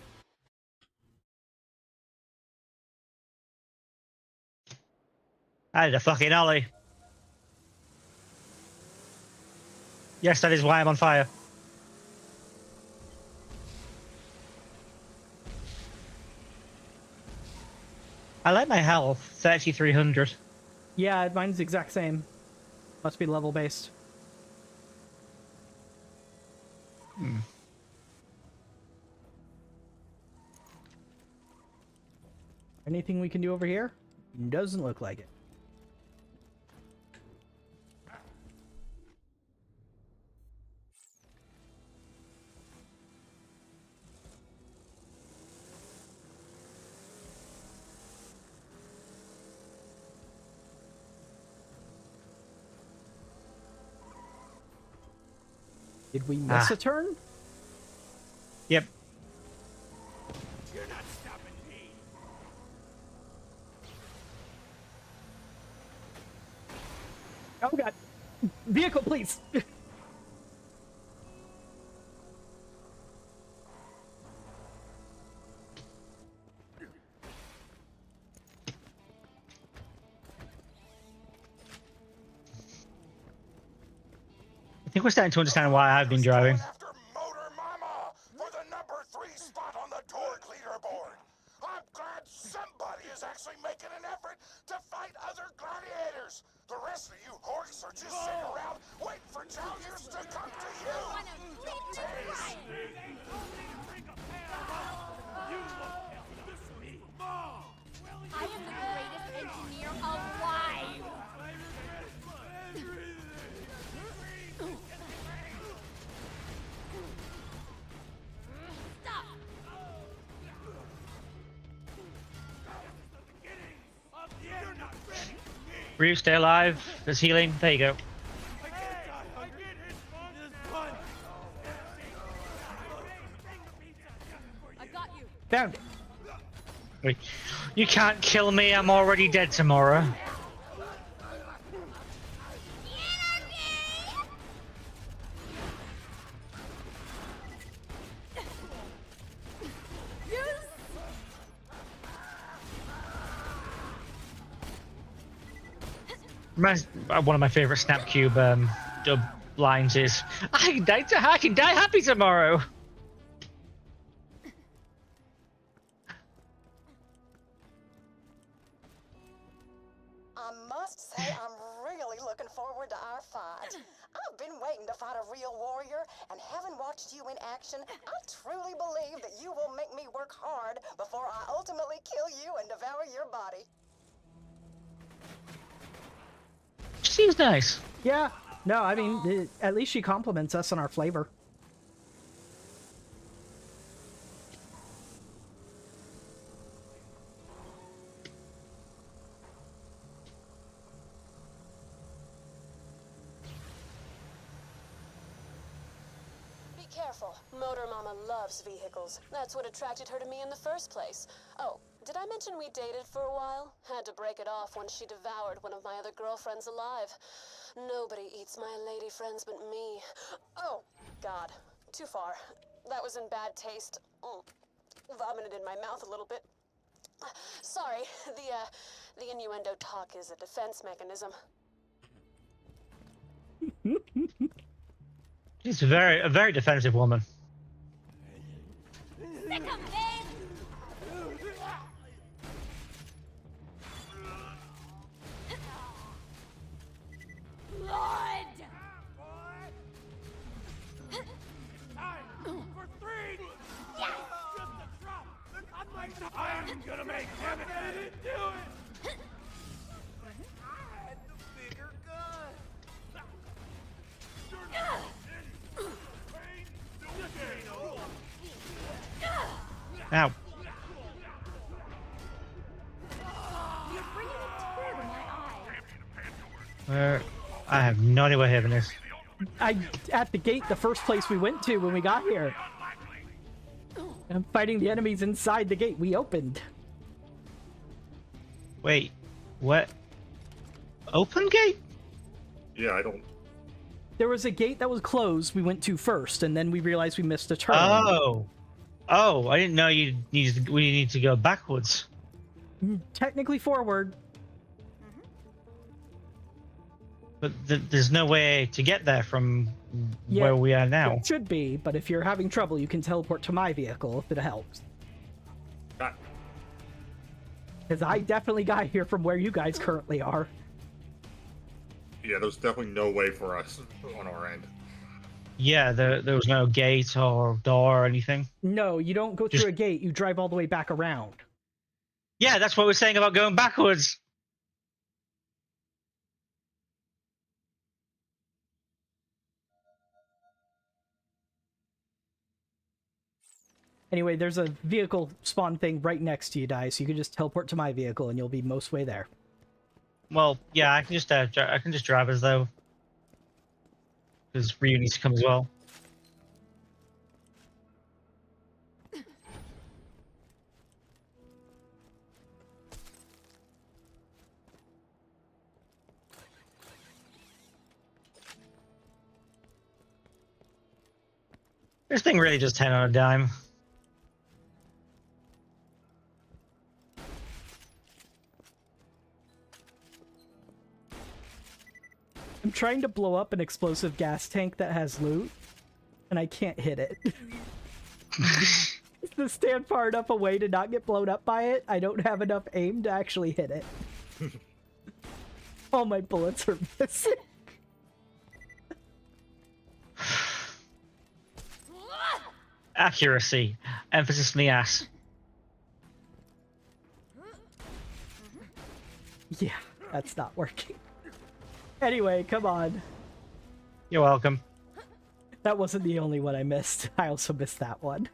I did a fucking ollie. Yes, that is why I'm on fire. I like my health, 3,300. Yeah, mine's the exact same. Must be level based. Hmm. Anything we can do over here? Doesn't look like it. Did we miss a turn? Yep. You're not stopping me. Oh god. Vehicle, please. I think we're starting to understand why I've been driving. After Motor Mama for the #3 spot on the Torque leaderboard. I'm glad somebody is actually making an effort to fight other gladiators. The rest of you horks are just sitting around waiting for challengers to come to you. I am the greatest engineer alive! Stop! Ryu, stay alive. There's healing. There you go. I got you! Found it. Wait. You can't kill me. I'm already dead tomorrow. One of my favorite Snapcube dub lines is, I can die happy tomorrow. I must say, I'm really looking forward to our fight. I've been waiting to fight a real warrior, and having watched you in action, I truly believe that you will make me work hard before I ultimately kill you and devour your body. Seems nice. Yeah. No, I mean, at least she compliments us on our flavor. Be careful. Motor Mama loves vehicles. That's what attracted her to me in the first place. Oh, did I mention we dated for a while? Had to break it off when she devoured one of my other girlfriends alive. Nobody eats my lady friends but me. Oh, God. Too far. That was in bad taste. Vomited in my mouth a little bit. Sorry, the innuendo talk is a defense mechanism. She's a very defensive woman. Sick 'em, babe! Blood! Time for three! Yes! Just a drop! I'm gonna make him I didn't do it! I had the bigger gun! Ow. You're bringing a tear to my eye. Where? I have no idea what happened is. At the gate, the first place we went to when we got here. I'm fighting the enemies inside the gate we opened. Wait, what? Open gate? Yeah, I don't. There was a gate that was closed we went to first, and then we realized we missed a turn. Oh, I didn't know we need to go backwards. Technically forward. But there's no way to get there from where we are now. It should be, but if you're having trouble, you can teleport to my vehicle if it helps. Because I definitely got here from where you guys currently are. Yeah, there's definitely no way for us on our end. Yeah, there was no gate or door or anything. No, you don't go through a gate. You drive all the way back around. Yeah, that's what we're saying about going backwards. Anyway, there's a vehicle spawn thing right next to you, Dai, so you can just teleport to my vehicle and you'll be most way there. Well, yeah, I can just drive as though. Because Ryu needs to come as well. This thing really just 10 on a dime. I'm trying to blow up an explosive gas tank that has loot, and I can't hit it. To stand far enough away to not get blown up by it, I don't have enough aim to actually hit it. All my bullets are missing. Accuracy. Emphasis in the ass. Yeah, that's not working. Anyway, come on. You're welcome. That wasn't the only one I missed. I also missed that one.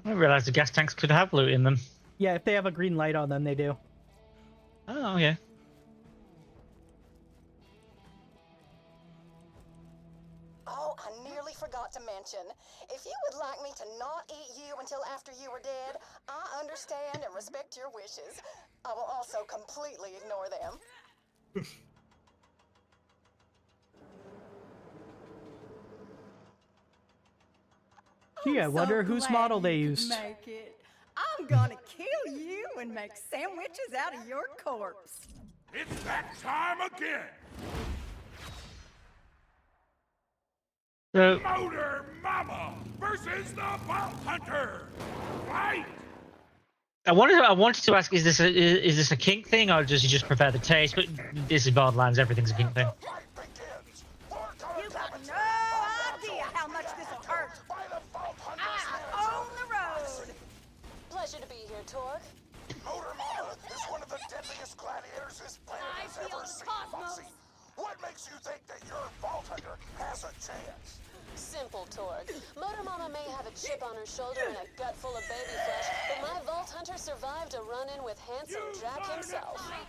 I didn't realize the gas tanks could have loot in them. Yeah, if they have a green light on them, they do. Oh, yeah. Oh, I nearly forgot to mention. If you would like me to not eat you until after you are dead, I understand and respect your wishes. I will also completely ignore them. Gee, I wonder whose model they used. Make it. I'm gonna kill you and make sandwiches out of your corpse. It's that time again! Motor Mama versus the Vault Hunter! Fight! I wanted to ask, is this a kink thing, or does he just prefer the taste? But this is Borderlands, everything's a kink thing. You got no idea how much this'll hurt. I own the road. Pleasure to be here, Torque. Motor Mama is one of the deadliest gladiators this planet has ever seen, Foxy. What makes you think that your Vault Hunter has a chance? Simple, Torque. Motor Mama may have a chip on her shoulder and a gut full of baby flesh, but my Vault Hunter survived a run-in with handsome Jack himself. All right!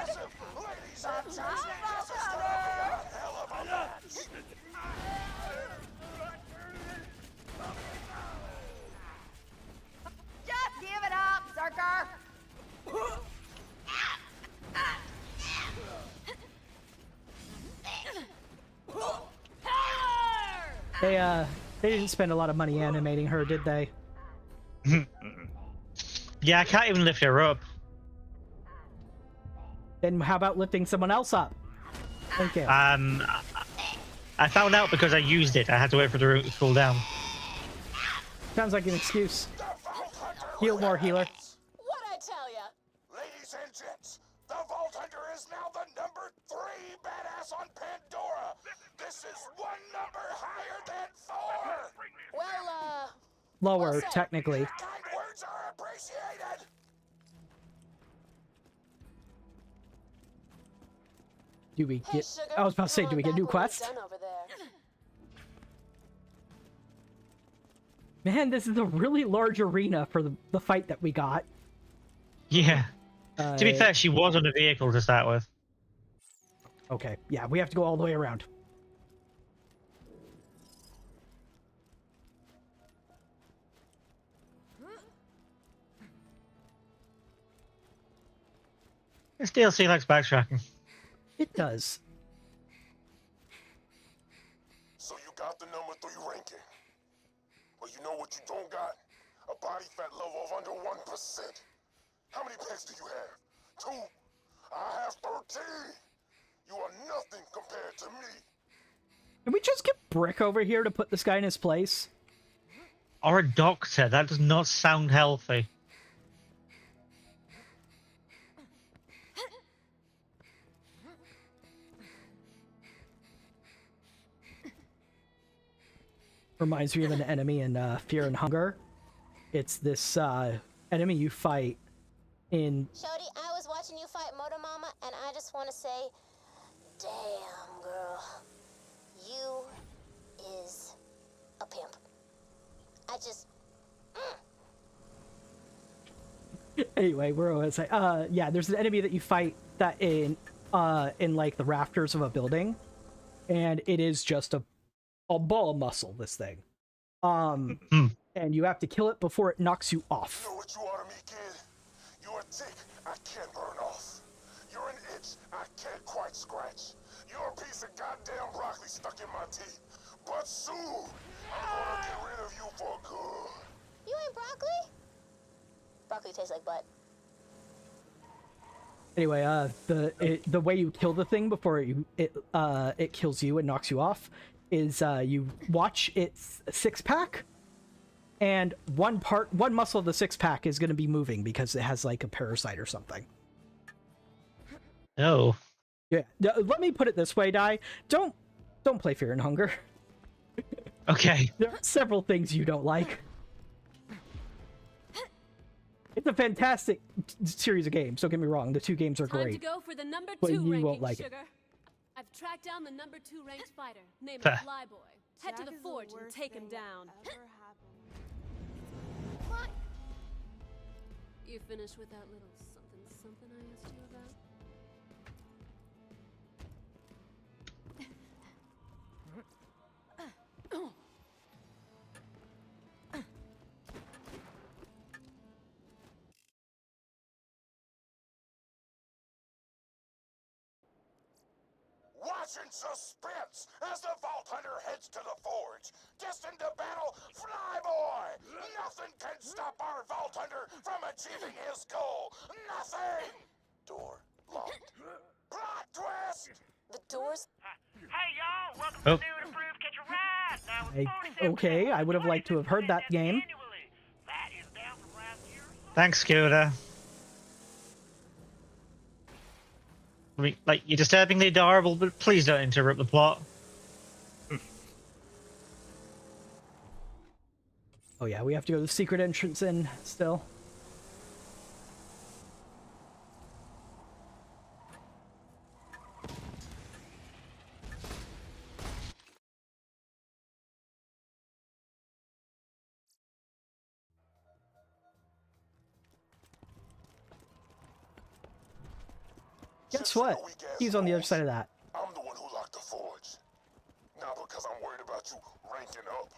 Ladies and gentlemen, this is gonna be a hell of a match. Just give it up, Zerker. Hey, They didn't spend a lot of money animating her, did they? Yeah, I can't even lift her up. Then how about lifting someone else up? Thank you. I found out because I used it. I had to wait for the room to cool down. Sounds like an excuse. Heal more, healer. What'd I tell ya? Ladies and gents, the Vault Hunter is now the number 3 badass on Pandora. This is 1 number higher than 4. Well, Lower, technically. Kind words are appreciated. Do we get... I was about to say, do we get new quests? Man, this is a really large arena for the fight that we got. Yeah. To be fair, she was on a vehicle to start with. Okay, yeah, we have to go all the way around. This DLC likes backtracking. It does. So you got the number 3 ranking. But you know what you don't got? A body fat level of under 1%. How many pets do you have? 2? I have 13. You are nothing compared to me. Can we just get Brick over here to put this guy in his place? Or a doctor. That does not sound healthy. Reminds me of an enemy in Fear and Hunger. It's this enemy you fight in... Shody, I was watching you fight Motor Mama, and I just want to say, damn, girl. You is a pimp. I just... Anyway, where was I? Yeah, there's an enemy that you fight that in like the rafters of a building, and it is just a ball of muscle, this thing. And you have to kill it before it knocks you off. You know what you are to me, kid? You're a tick I can't burn off. You're an itch I can't quite scratch. You're a piece of goddamn broccoli stuck in my teeth. But soon, I'm gonna get rid of you for good. You ain't broccoli? Broccoli tastes like butt. Anyway, the way you kill the thing before it kills you and knocks you off is you watch its 6-pack, and one muscle of the 6-pack is going to be moving because it has like a parasite or something. Oh. Yeah. Let me put it this way, Dai. Don't play Fear and Hunger. Okay. There are several things you don't like. It's a fantastic series of games. Don't get me wrong. The 2 games are Time great. to go for the number 2 but you ranking, won't like sugar. it. I've tracked down the number 2 ranked fighter, named Fair. Flyboy. Head to the forge and take him down. You finished with that little something I asked you about? Watch in suspense as the Vault Hunter heads to the forge. Destined to battle Flyboy. Nothing can stop our Vault Hunter from achieving his goal. Nothing. Door locked. Plot twist. The doors. Hey y'all, welcome Oh. to New and Improved Catch a Ride. Now with 47% Okay, I would have liked to have heard that game. that is down from last year. Thanks, Scooter. I mean, like, you're disturbingly adorable, but please don't interrupt the plot. Oh yeah, we have to go to the secret entrance in still. Guess what? He's on the other side of that. I'm the one who locked the forge. Not because I'm worried about you ranking up.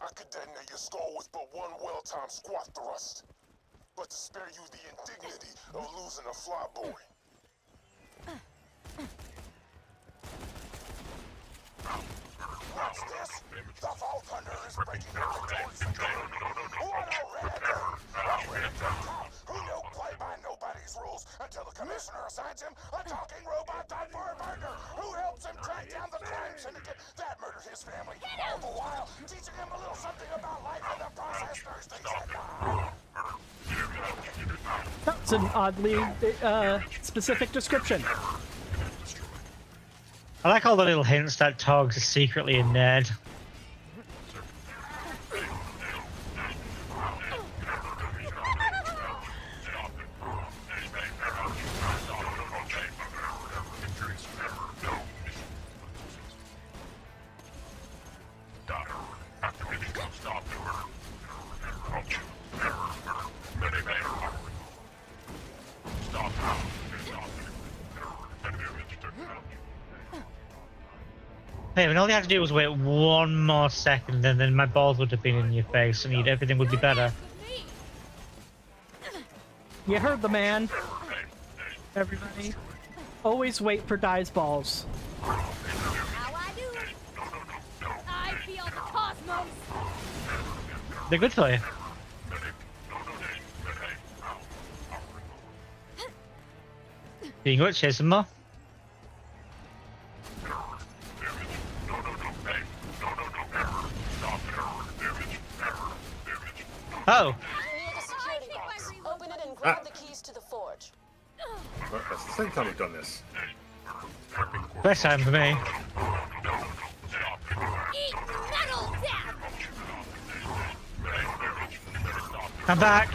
I could detonate your skull with but one well-timed squat thrust. But to spare you the indignity of losing a Flyboy. What's this? The Vault Hunter is breaking into doors again. What a renegade! A renegade cop who no play by nobody's rules until the commissioner assigns him a talking robot type for a partner who helps him track down the crime syndicate that murdered his family. All the while teaching him a little something about life in the processed Thursdays at night. That's an oddly specific description. I like all the little hints that Togs is secretly a nerd. Hey, and all you had to do was wait one more second, and then my balls would have been in your face, and everything would be better. You heard the man. Everybody, always wait for Dai's balls. How I do it? I feel the cosmos. They're good for you. You can go chase some more. Oh. Open it and grab the keys to the forge. That's the second time we've done this. First time for me. Eat metal death. I'm back.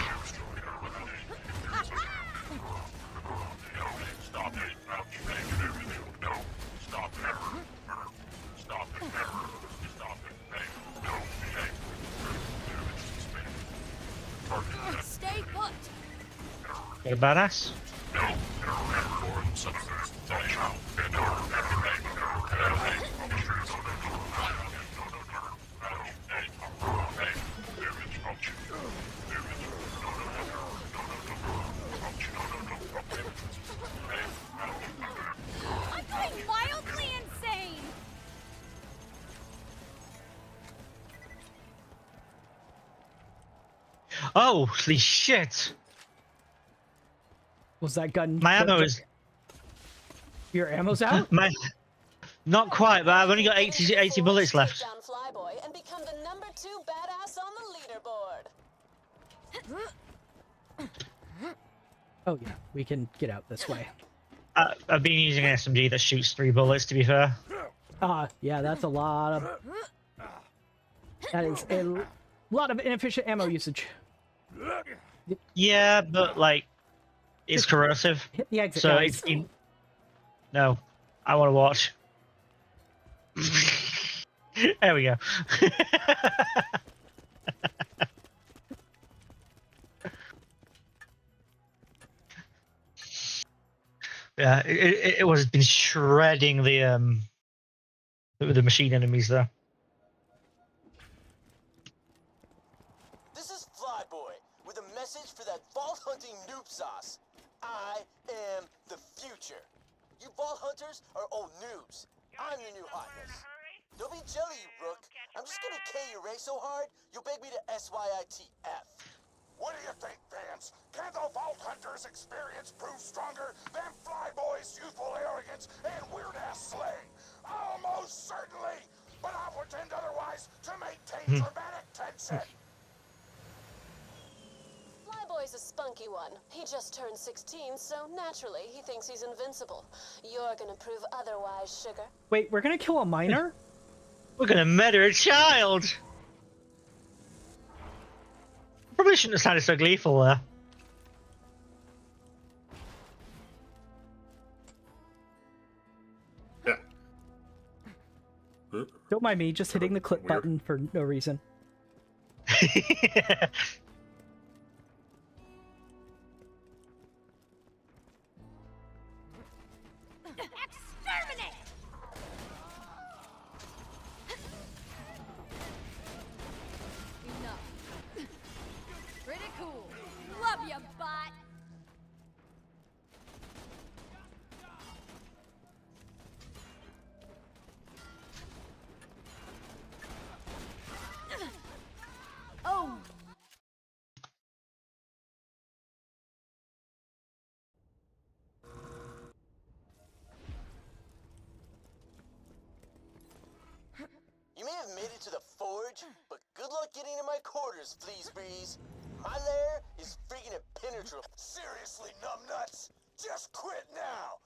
Stay put. You're a badass. I'm going wildly insane. Oh, holy shit! Was that gun? My ammo is. Your ammo's out? My. Not quite, but I've only got 80 bullets left. Down Flyboy and become the number 2 badass on the leaderboard. Oh yeah, we can get out this way. I've been using an SMG that shoots 3 bullets, to be fair. Yeah, that's a lot of. That is a lot of inefficient ammo usage. Yeah, but like, it's corrosive. Hit the exit, so guys. No, I want to watch. There we go. Yeah, it was been shredding the machine enemies there. This is Flyboy with a message for that vault hunting noob sauce. I am the future. You vault hunters are old noobs. I'm your new hotness. Don't be jelly, you rook. I'm just gonna K your race so hard, you'll beg me to SYITF. What do you think, fans? Can the Vault Hunter's experience prove stronger than Flyboy's youthful arrogance and weird-ass slaying? Almost certainly, but I'll pretend otherwise to maintain dramatic tension. Flyboy's a spunky one. He just turned 16, so naturally he thinks he's invincible. You're gonna prove otherwise, sugar. Wait, we're gonna kill a minor? We're gonna murder a child! Probably shouldn't have sounded so gleeful there. Yeah. Don't mind me, just hitting the clip button for no reason. Exterminate. Enough. Pretty cool. Love you, bot. huge, but good luck getting to my quarters, Fleas Breeze. My lair is freaking impenetrable. Seriously, numbnuts? Just quit now!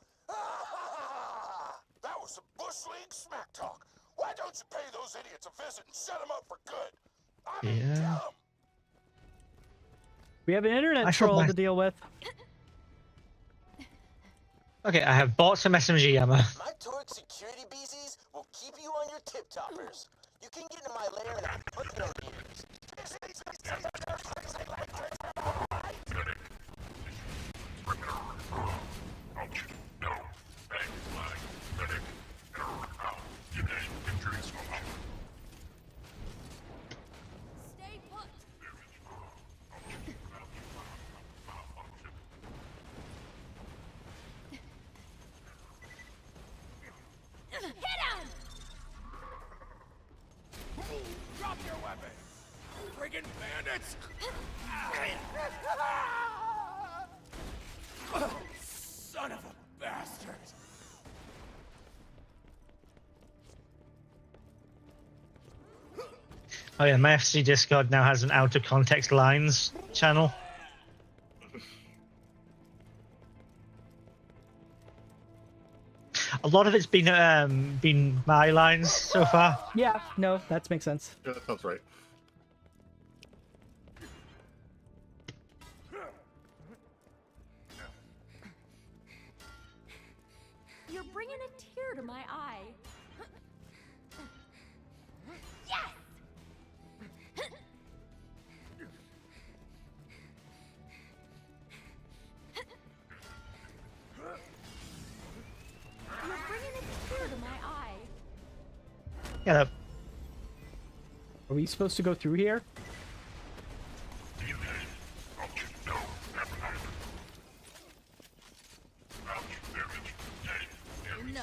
That was some Bush League smack talk. Why don't you pay those idiots a visit and set them up for good? I mean, Yeah. tell them. We have an internet I shall troll buy- to deal with. Okay, I have bought some SMG ammo. My Torque security beezies will keep you on your tip-toppers. You can get into my lair in 100 years. Stay put. Hit him! Drop your weapon! Friggin' bandits! Son of a bastard! Oh yeah, my FC Discord now has an out of context lines channel. A lot of it's been my lines so far. Yeah, no, that makes sense. Yeah, that sounds right. You're bringing a tear to my eye. Yes! You're bringing a tear to my eye. Get up. Are we supposed to go through here? No.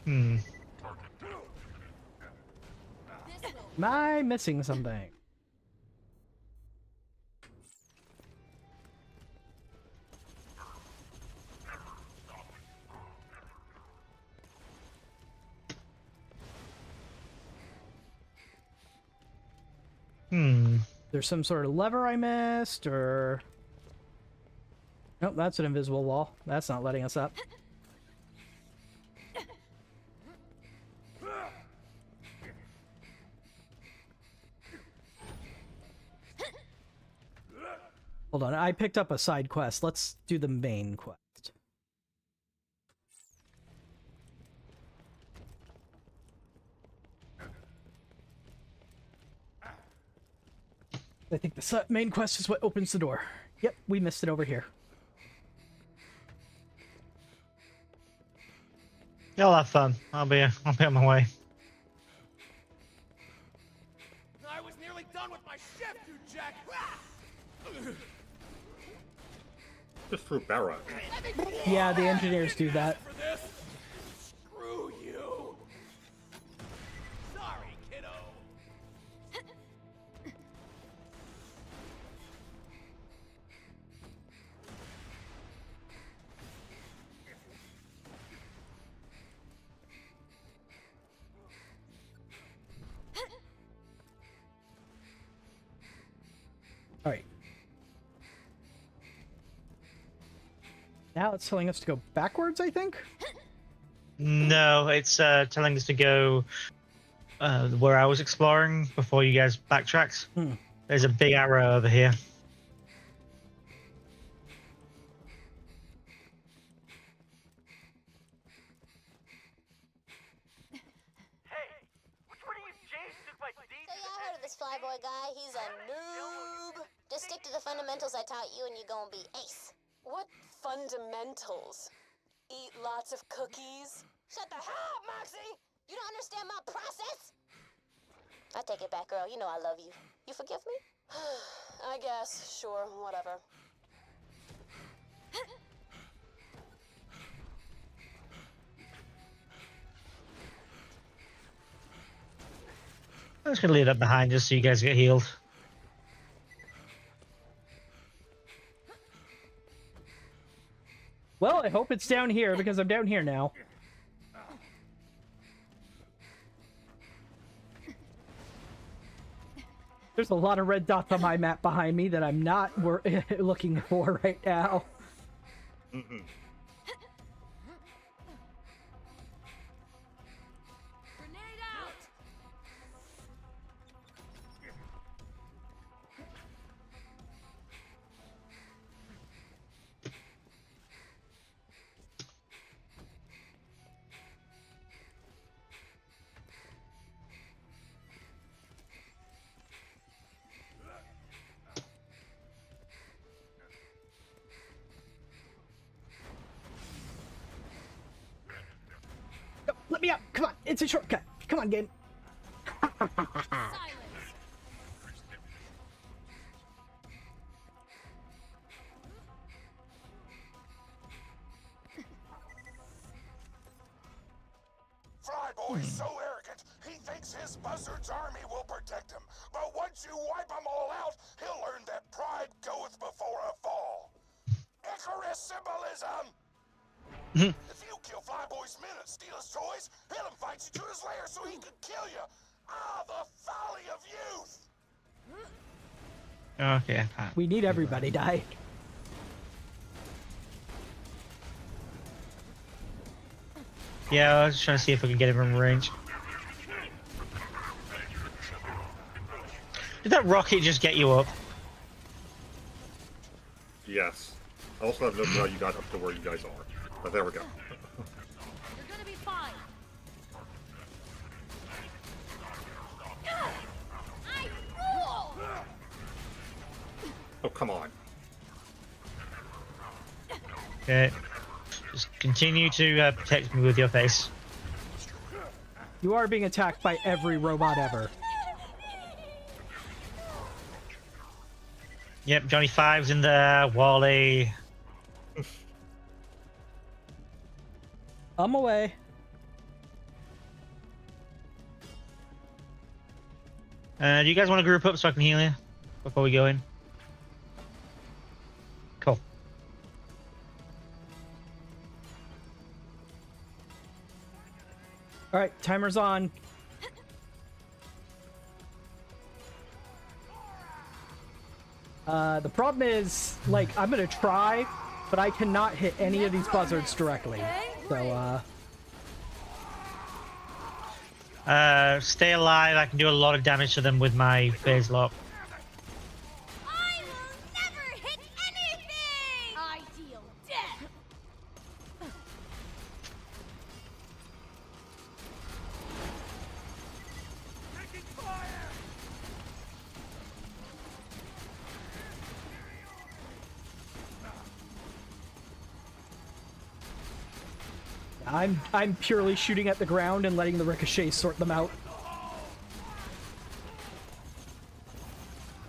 Hmm. Am I missing something? Hmm. There's some sort of lever I missed, or... Nope, that's an invisible wall. That's not letting us up. Hold on, I picked up a side quest. Let's do the main quest. I think the main quest is what opens the door. Yep, we missed it over here. Y'all have fun. I'll be on my way. I was nearly done with my shift, you jack! Just threw a barrel at me. Yeah, the engineers do that. For this? Screw you! Sorry, kiddo! Alright. Now it's telling us to go backwards, I think? No, it's telling us to go where I was exploring before you guys backtracked. Hmm. There's a big arrow over here. So yeah, I heard of this flyboy guy. He's a noob. Just stick to the fundamentals I taught you and you're gonna be ace. What fundamentals? Eat lots of cookies? Shut the hell up, Moxie! You don't understand my process? I take it back, girl. You know I love you. You forgive me? I guess. Sure, whatever. I'm just gonna leave that behind just so you guys get healed. hope it's down here, because I'm down here now. There's a lot of red dots on my map behind me that I'm not looking for right now. Mm-hmm. Grenade out! No, let me out! Come on, it's a shortcut. Come on, game. Flyboy's so arrogant, he thinks his buzzard's army will protect him. But once you wipe them all out, he'll learn that pride goeth before a fall. Icarus symbolism! If you kill Flyboy's men and steal his toys, he'll invite you to his lair so he can kill you. Ah, the folly of youth! Okay. We need everybody die. Yeah, I was trying to see if we can get him in range. Did that rocket just get you up? Yes. I also have no idea how you got up to where you guys are. But there we go. You're gonna be fine. I rule! Oh, come on. Okay. Just continue to protect me with your face. You are being attacked by every robot ever. Yep, Johnny Five's in there, Wally. I'm away. Do you guys want to group up so I can heal you before we go in? Cool. All right, timer's on. The problem is, like, I'm gonna try, but I cannot hit any of these buzzards directly. So, stay alive. I can do a lot of damage to them with my phase lock. I will never hit anything! I deal death! I'm purely shooting at the ground and letting the ricochet sort them out.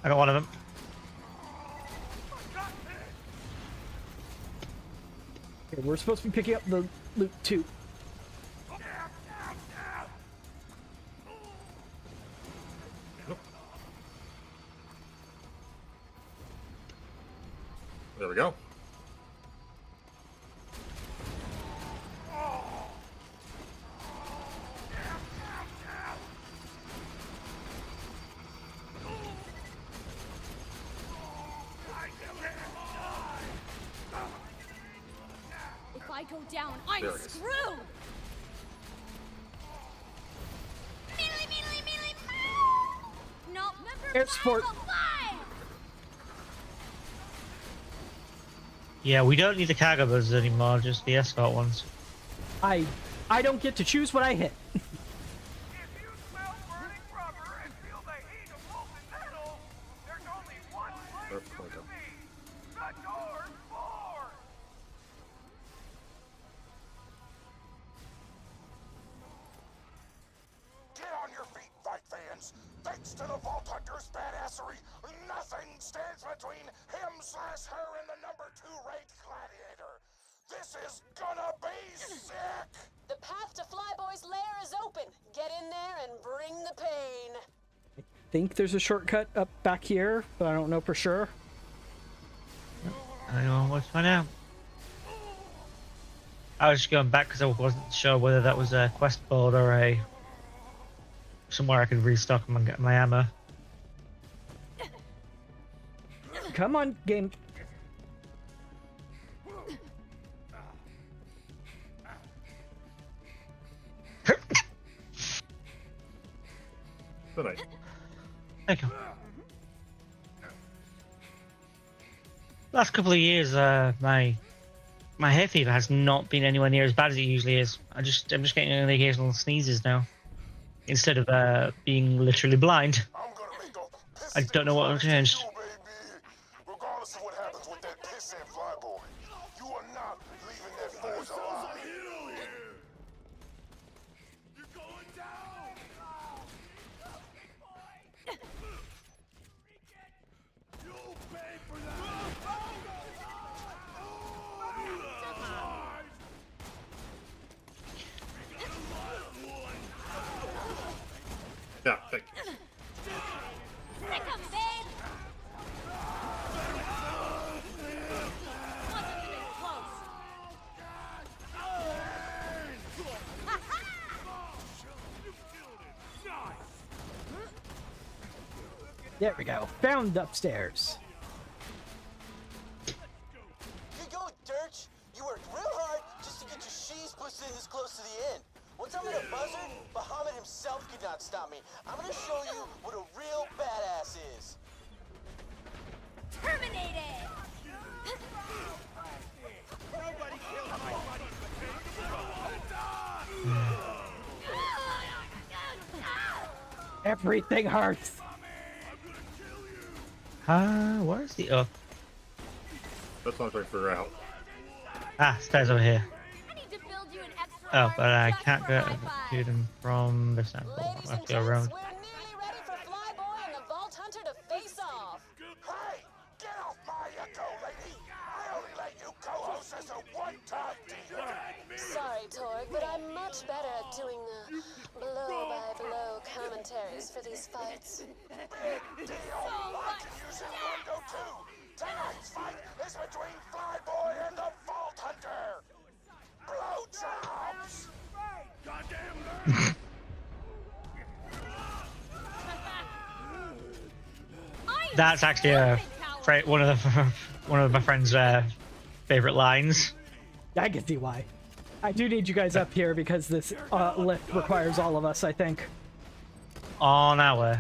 I got one of them. Okay, we're supposed to be picking up the loot too. There we go. If I go down, I'm There it is. screwed! Melee, melee, melee, melee! No, number Air support. 505! Yeah, we don't need the cargo buzzers anymore, just the escort ones. I don't get to choose what I hit. If you smell burning rubber and feel the heat of molten metal, there's only one place for you to be. The door floor! Get on your feet, fight fans! Thanks to the Vault Hunter's badassery, nothing stands between him/her and the number 2-rate gladiator. This is gonna be sick! The path to Flyboy's lair is open. Get in there and bring the pain. I think there's a shortcut up back here, but I don't know for sure. I don't know what's find out. I was just going back because I wasn't sure whether that was a quest board or a somewhere I could restock my ammo. Come on, game. Good night. Thank you. Last couple of years, my hay fever has not been anywhere near as bad as it usually is. I'm just getting the occasional sneezes now, instead of being literally blind. I don't know what changed. Regardless of what happens with that pissant flyboy, you are not leaving that force alive. You're going down! You'll pay for that! Yeah, thank you. Sick 'em, babe! Wasn't even close. There we go. Found upstairs. You go, Dirch. You worked real hard just to get your sheaves pushed in this close to the end. Once I'm in a buzzard, Bahamut himself could not stop me. I'm gonna show you what a real badass is. Terminated! Nobody kills my buddy. Everything hurts. Where's the up? That's what I'm trying to figure out. Ah, stairs over here. I need to build you an extra Oh, but I just can't for get high five. to them from this angle. I Ladies have and to go gents, around. we're nearly ready for Flyboy and the Vault Hunter to face off. Hey, get off my echo, lady! I only let you co-host as a one-time deal. Sorry, Torg, but I'm much better at doing the blow-by-blow commentaries for these fights. Big deal! I can use innuendo too! Tonight's fight is between Flyboy and the Vault Hunter! Blowjobs! Goddamn That's actually one of my friend's favorite lines. I can see why. I do need you guys up here because this lift requires all of us, I think. On our way.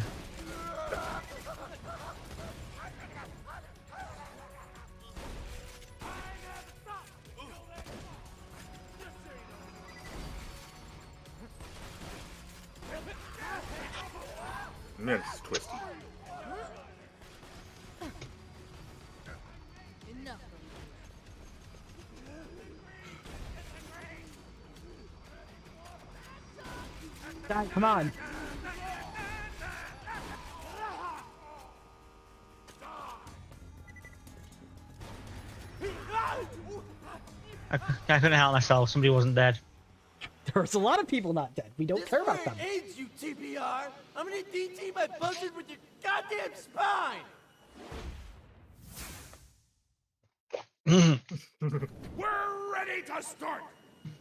Man, this is twisty. Enough. God, come on. I couldn't help myself. Somebody wasn't dead. There's a lot of people not dead. We don't care about them. AIDS, you TBR. I'm gonna DT my buzzard with your goddamn spine. We're ready to start!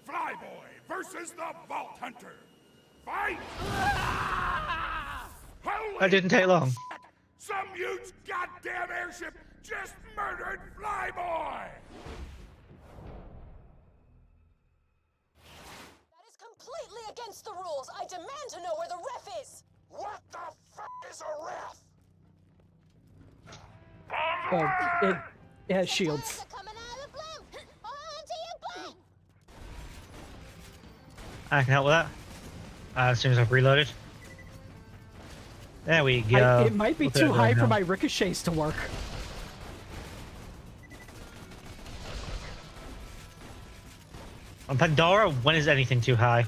Flyboy versus the Vault Hunter! Fight! Holy That didn't take long. shit! Some huge goddamn airship just murdered Flyboy! That is completely against the rules. I demand to know where the ref is. What the fuck is a ref? It has shields. Coming out of the blue. Hold on to your butt. I can help with that. As soon as I've reloaded. There we go. It might be Look at too it high right for now. my ricochets to work. On Pandora, when is anything too high?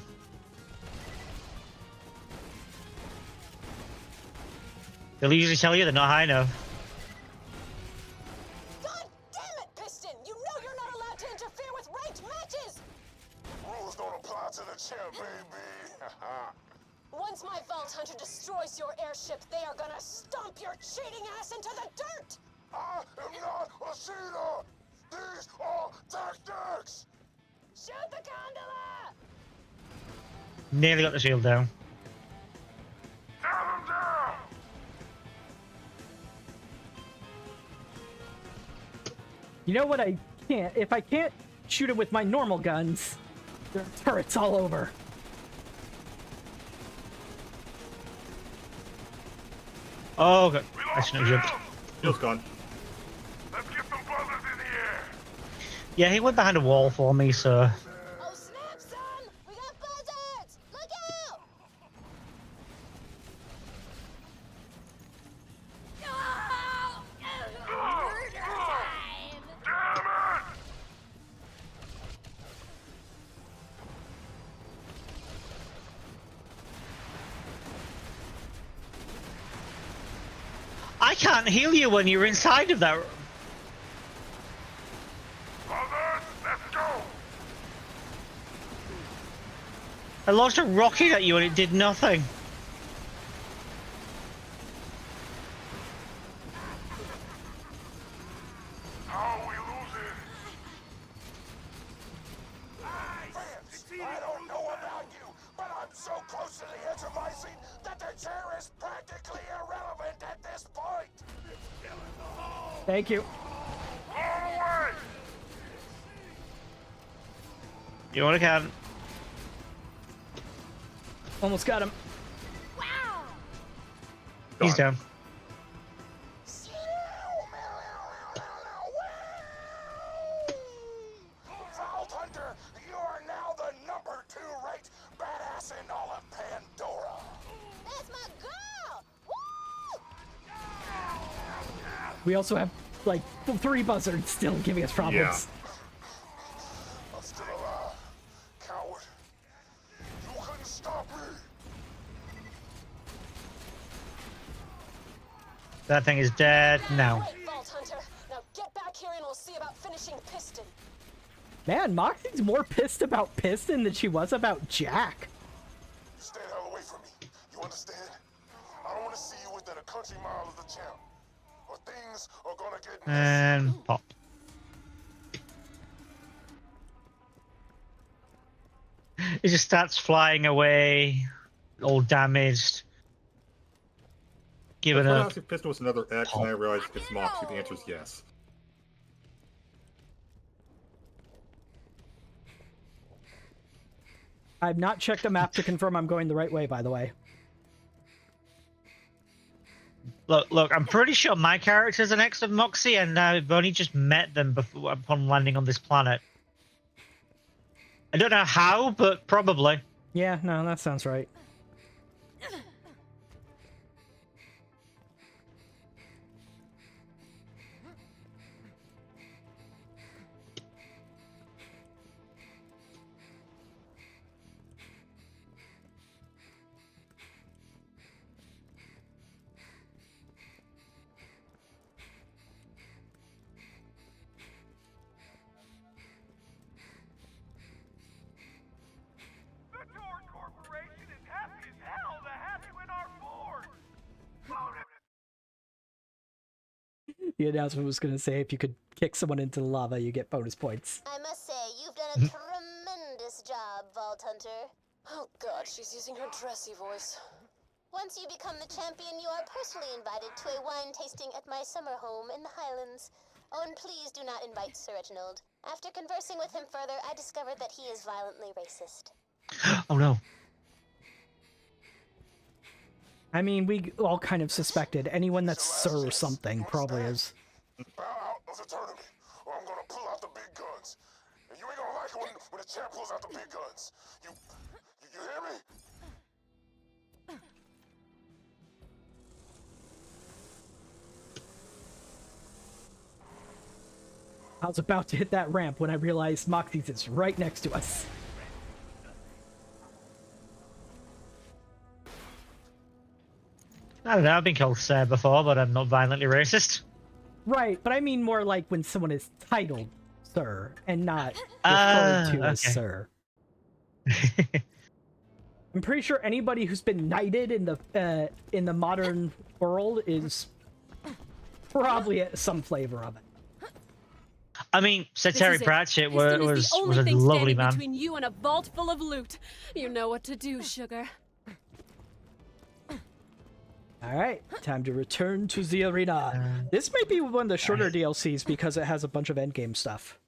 They'll usually tell you they're not high enough. God damn it, Piston! You know you're not allowed to interfere with ranked matches. Rules don't apply to the champ, baby. Once my Vault Hunter destroys your airship, they are gonna stomp your cheating ass into the dirt. I am not a cheater. These are tactics. Shoot the gondola! Nearly got the shield down. You know what I can't? If I can't shoot it with my normal guns, there are turrets all over. Oh, okay. I shouldn't have jumped. Shield's gone. Let's get some buzzers in the air. Yeah, he went behind a wall for me, so... Oh snap, son! We got buzzards! Look out! I can't heal you when you're inside of that. Buzzers, let's go. I launched a rocket at you and it did nothing. How are we losing? I don't know about you, but I'm so close to the edge of my seat that the chair is practically irrelevant at this point. Thank you. You want to count? Almost got him. He's down. Vault Hunter, you are now the number 2 rate badass in all of Pandora. That's my girl! We also have, like, 3 buzzards still giving us problems. I'm still alive, coward. You couldn't stop me. That thing is dead now. Right, Vault Hunter. Now get back here and we'll see about finishing Piston. Man, Moxie's more pissed about Piston than she was about Jack. Stay the hell away from me. You understand? I don't want to see you within a country mile of the champ. Or things are gonna get And pop. It just starts flying away, all damaged. Giving I up. asked if Piston was another X, and I realized it's Moxie. The answer is yes. I've not checked the map to confirm I'm going the right way, by the way. Look, I'm pretty sure my character's an X of Moxie, and I've only just met them before, upon landing on this planet. I don't know how, but probably. Yeah, no, that sounds right. The Door Corporation is happy as hell to have you in our board. Vote him. The announcement was going to say if you could kick someone into the lava, you get bonus points. I must say, you've done a tremendous job, Vault Hunter. Oh god, she's using her dressy voice. Once you become the champion, you are personally invited to a wine tasting at my summer home in the Highlands. Oh, and please do not invite Sir Reginald. After conversing with him further, I discovered that he is violently racist. Oh no. I mean, we all kind of suspected. Anyone that's Sir something probably is. bow out of the tournament, or I'm gonna pull out the big guns. And you ain't gonna like it when the champ pulls out the big guns. You hear me? I was about to hit that ramp when I realized Moxie's is right next to us. I don't know, I've been called Sir before, but I'm not violently racist. Right, but I mean more like when someone is titled Sir and not referred to as okay. Sir. I'm pretty sure anybody who's been knighted in the modern world is probably some flavor of it. I mean, Sir This Terry is it. Pratchett Piston is was the only a thing lovely standing man. between you and a vault full of loot. You know what to do, sugar. Alright, time to return to the arena. This might be one of the shorter DLCs because it has a bunch of endgame stuff.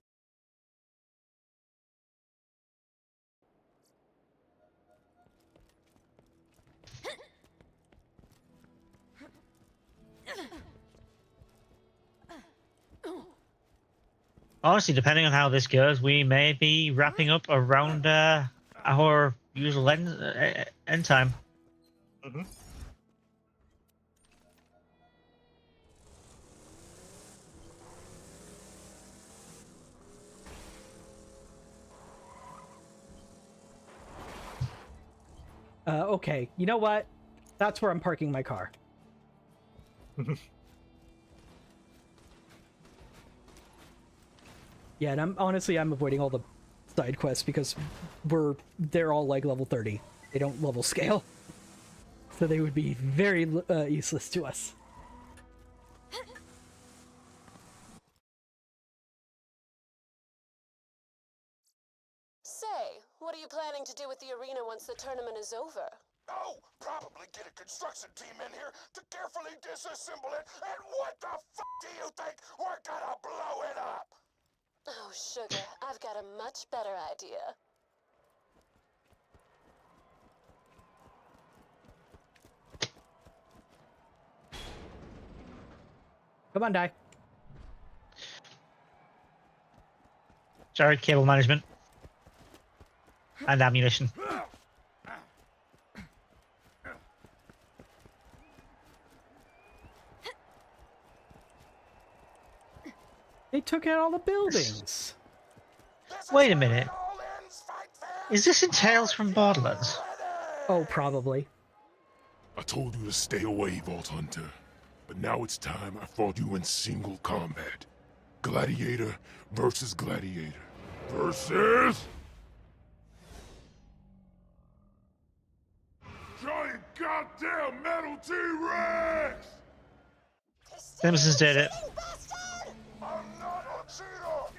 Honestly, depending on how this goes, we may be wrapping up around our usual end time. Mm-hmm. Okay, you know what? That's where I'm parking my car. Yeah, and I'm avoiding all the side quests because they're all like level 30. They don't level scale. So they would be very useless to us. Say, what are you planning to do with the arena once the tournament is over? Oh, probably get a construction team in here to carefully disassemble it, and what the fuck do you think? We're gonna blow it up! Oh, sugar, I've got a much better idea. Come on, Dai. Sorry, cable management. And ammunition. They took out all the buildings. Wait a minute. Is this in Tales from Borderlands? Oh, probably. I told you to stay away, Vault Hunter. But now it's time I fought you in single combat. Gladiator versus gladiator. Versus... Giant goddamn metal T-Rex! Simpsons did it. I'm not a cheater!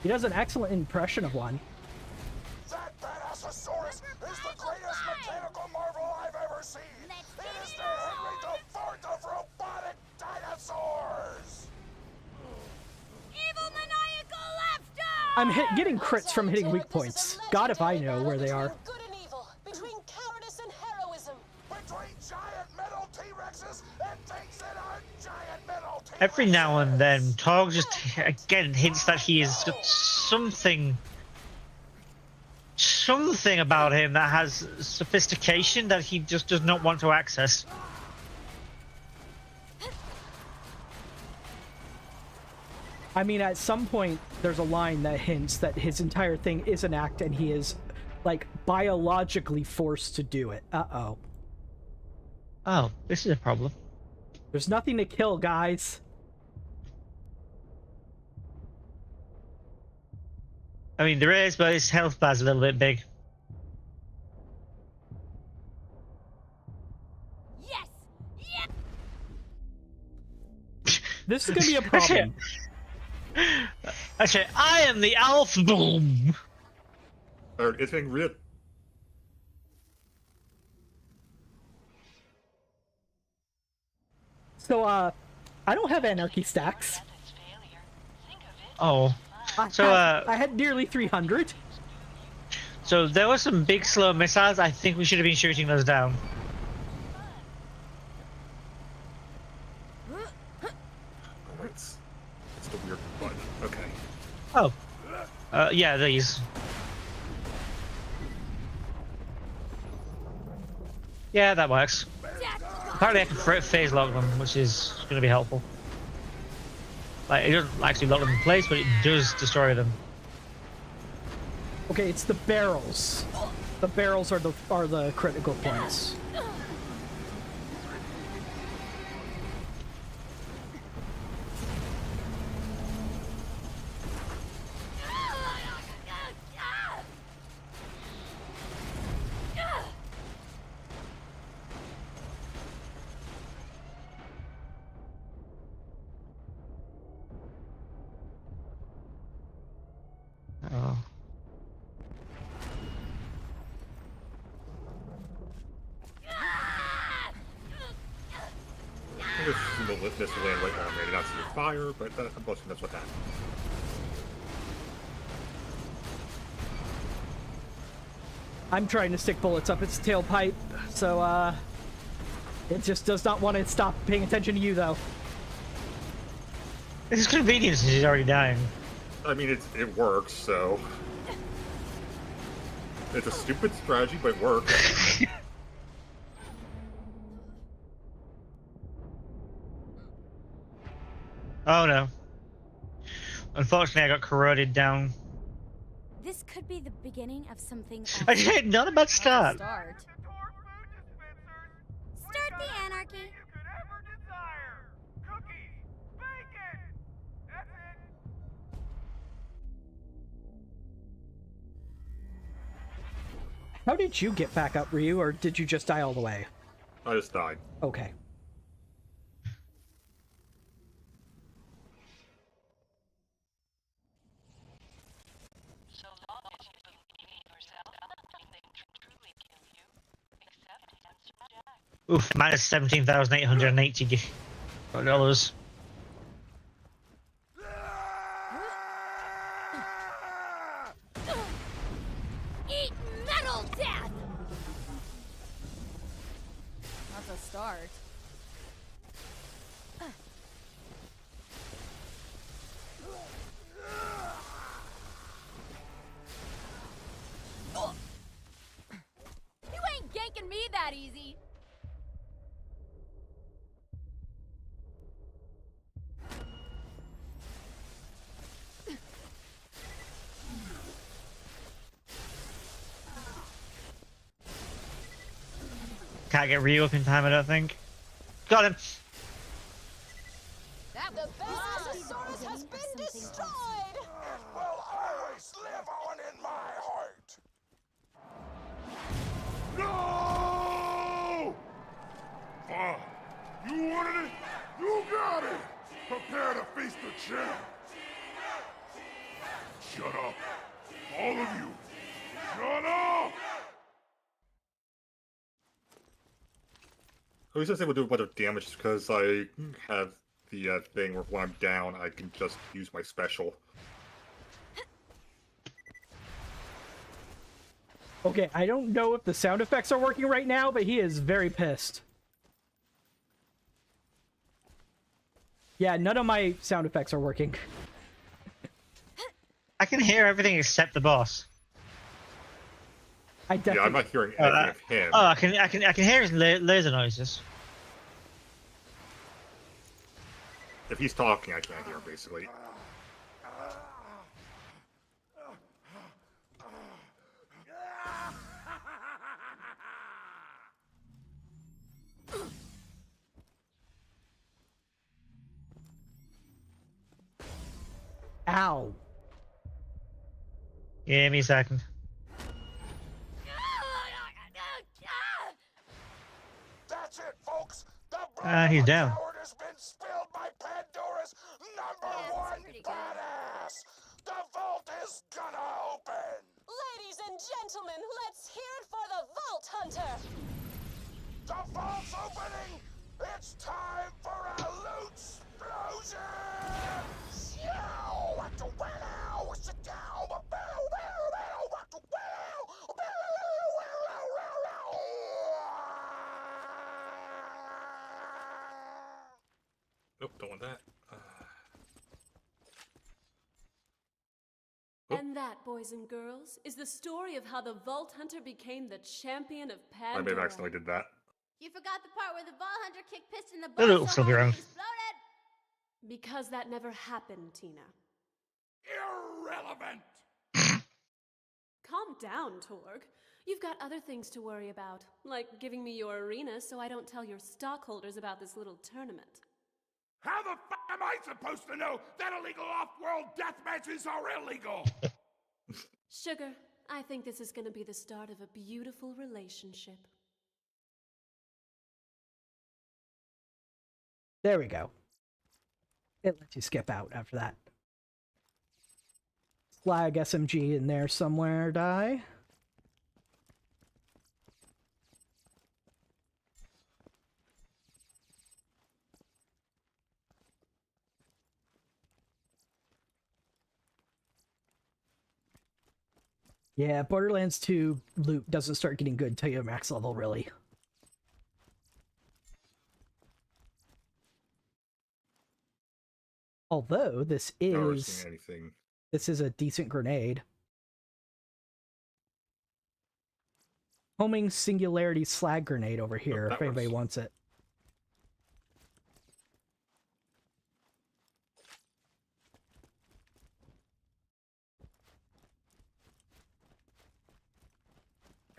He does an excellent impression of one. That badassosaurus is the greatest mechanical marvel I've ever seen! It is the Henry IV of robotic dinosaurs! Evil maniacal laughter! I'm getting crits from hitting weak points. God, if I know where they are. Good and evil, between cowardice and heroism. Between giant metal T-Rexes and things that aren't giant metal T-Rexes! Every now and then, Torg just again hints that he has got something about him that has sophistication that he just does not want to access. I mean, at some point, there's a line that hints that his entire thing is an act and he is, like, biologically forced to do it. Uh-oh. Oh, this is a problem. There's nothing to kill, guys. I mean, there is, but his health bar's a little bit big. Yes! Yes! This is gonna be a problem. Actually, I am the Alpha Boom! It's getting real. So, I don't have anarchy stacks. Oh. I had nearly 300. So there were some big slow missiles. I think we should have been shooting those down. It's the weird button. Okay. Oh. Yeah, these. Yeah, that works. Apparently I can phase lock them, which is going to be helpful. Like, it doesn't actually lock them in place, but it does destroy them. Okay, it's the barrels. The barrels are the critical points. missile land right on me. I did not see a fire, but I'm guessing that's what happened. I'm trying to stick bullets up its tailpipe, so, it just does not want to stop paying attention to you, though. It's convenient since he's already dying. I mean, it works, so... It's a stupid strategy, but it works. Oh no. Unfortunately, I got corroded down. This could be the beginning of something I did not a bad start. Start the anarchy. How did you get back up, Ryu, or did you just die all the way? I just died. Okay. Oof, minus $17,880 Eat metal, death! That's a start. You ain't ganking me that easy. Can't get Ryu up in time, I don't think. Got him! The Basilosaurus has been destroyed! It will always live on in my heart! No! Fine. You wanted it? You got it! Prepare to face the champ! Shut up. All of you. Shut up! I was just able to do a bunch of damage because I have the thing where when I'm down, I can just use my special. Okay, I don't know if the sound effects are working right now, but he is very pissed. Yeah, none of my sound effects are working. I can hear everything except the boss. Yeah, I'm not hearing anything of him. Oh, I can hear his laser noises. If he's talking, I can't hear him, basically. Ow. Give me a second. That's it, folks. The He's down. coward has been spilled by Pandora's #1 badass. The vault is gonna open. Ladies and gentlemen, let's hear it for the Vault Hunter! The vault's opening. It's time for a loot explosion. Yow! Sit down. Nope, don't want that. And that, boys and girls, is the story of how the Vault Hunter became the champion of Pandora. I may have accidentally did that. You forgot the part where the Vault Hunter kicked piss in the It'll bowl still so be hard wrong. it exploded. Because that never happened, Tina. Irrelevant! Calm down, Torg. You've got other things to worry about, like giving me your arena so I don't tell your stockholders about this little tournament. How the f am I supposed to know that illegal off-world death matches are illegal? Sugar, I think this is going to be the start of a beautiful relationship. There we go. It lets you skip out after that. Flag SMG in there somewhere, die. Yeah, Borderlands 2 loot doesn't start getting good till you're max level, really. Although this Never is seen anything. this is a decent grenade. Homing Singularity Slag Grenade over here, if anybody wants it.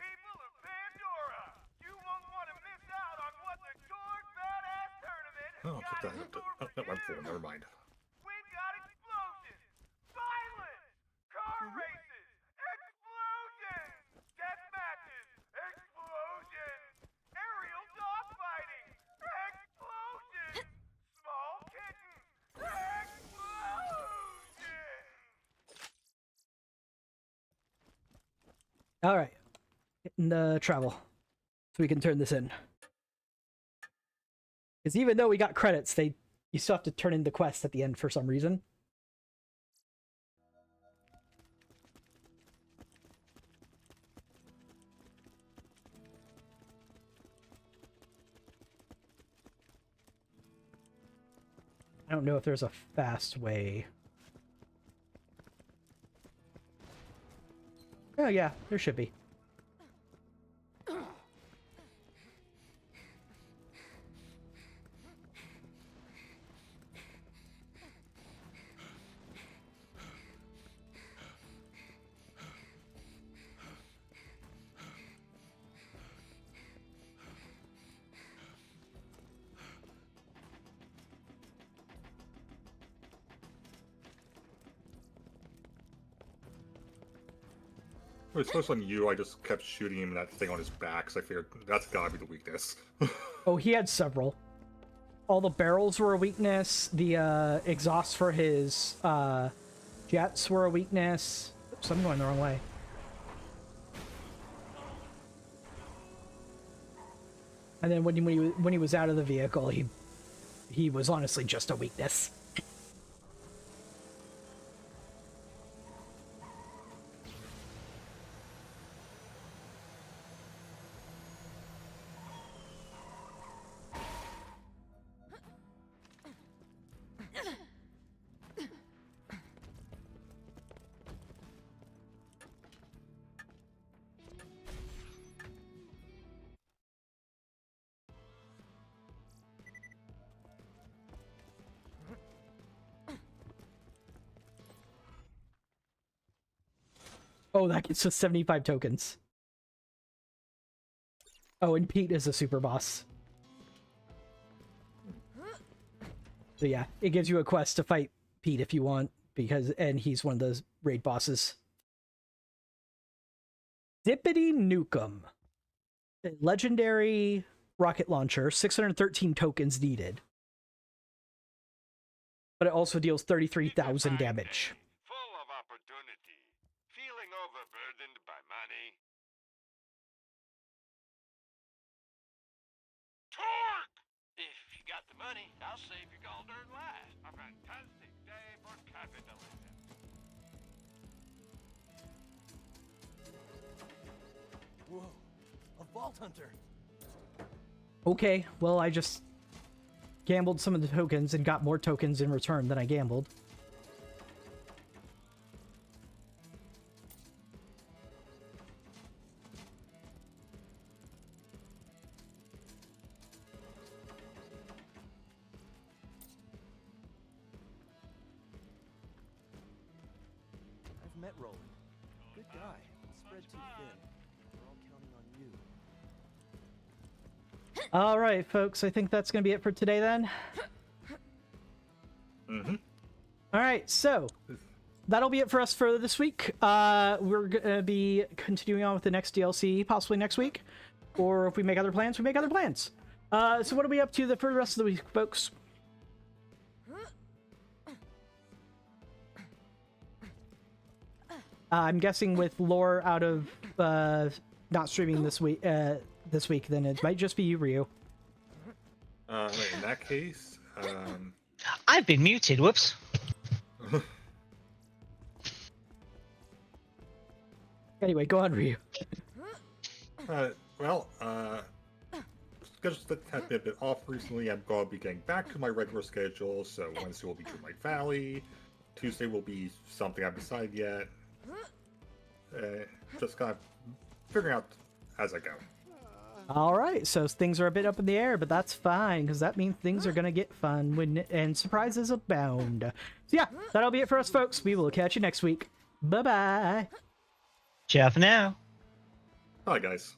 People of Pandora, you won't want to miss out on what the Torg Badass Tournament has Oh, got put that in up. store Oh, for no, I'm you. full. Never mind. We've got explosions, violence, car races, explosions, death matches, explosions, aerial dogfighting, explosions, small kittens, explosions. All right, getting the travel, so we can turn this in. Because even though we got credits, you still have to turn in the quest at the end for some reason. I don't know if there's a fast way. Oh yeah, there should be. It's supposed on you. I just kept shooting him that thing on his back, so I figured that's gotta be the weakness. Oh, he had several. All the barrels were a weakness. The exhaust for his jets were a weakness. Oops, I'm going the wrong way. And then when he was out of the vehicle, he was honestly just a weakness. Oh, that gets us 75 tokens. Oh, and Pete is a super boss. So yeah, it gives you a quest to fight Pete if you want, and he's one of those raid bosses. Dippity Nukem. A legendary rocket launcher, 613 tokens needed. But it also deals 33,000 damage. Full of opportunity, feeling overburdened by money. Torque! If you got the money, I'll save your gold-earned life. A fantastic day for capitalism. Whoa, a vault hunter. Okay, well, I just gambled some of the tokens and got more tokens in return than I gambled. I've met Roland. Good guy. Spread too thin. We're all counting on you. All right, folks, I think that's going to be it for today then. Mm-hmm. All right, so that'll be it for us for this week. We're going to be continuing on with the next DLC possibly next week. Or if we make other plans, we make other plans. So what are we up to for the rest of the week, folks? I'm guessing with lore out of not streaming this week, then it might just be you, Ryu. In that case, I've been muted. Whoops. Anyway, go on, Ryu. Well, just have been a bit off recently. I'm going to be getting back to my regular schedule, so Wednesday will be Dreamlight Valley. Tuesday will be something I haven't decided yet. Just kind of figuring out as I go. All right, so things are a bit up in the air, but that's fine, because that means things are going to get fun and surprises abound. So yeah, that'll be it for us, folks. We will catch you next week. Bye-bye. Ciao for now. Bye, guys.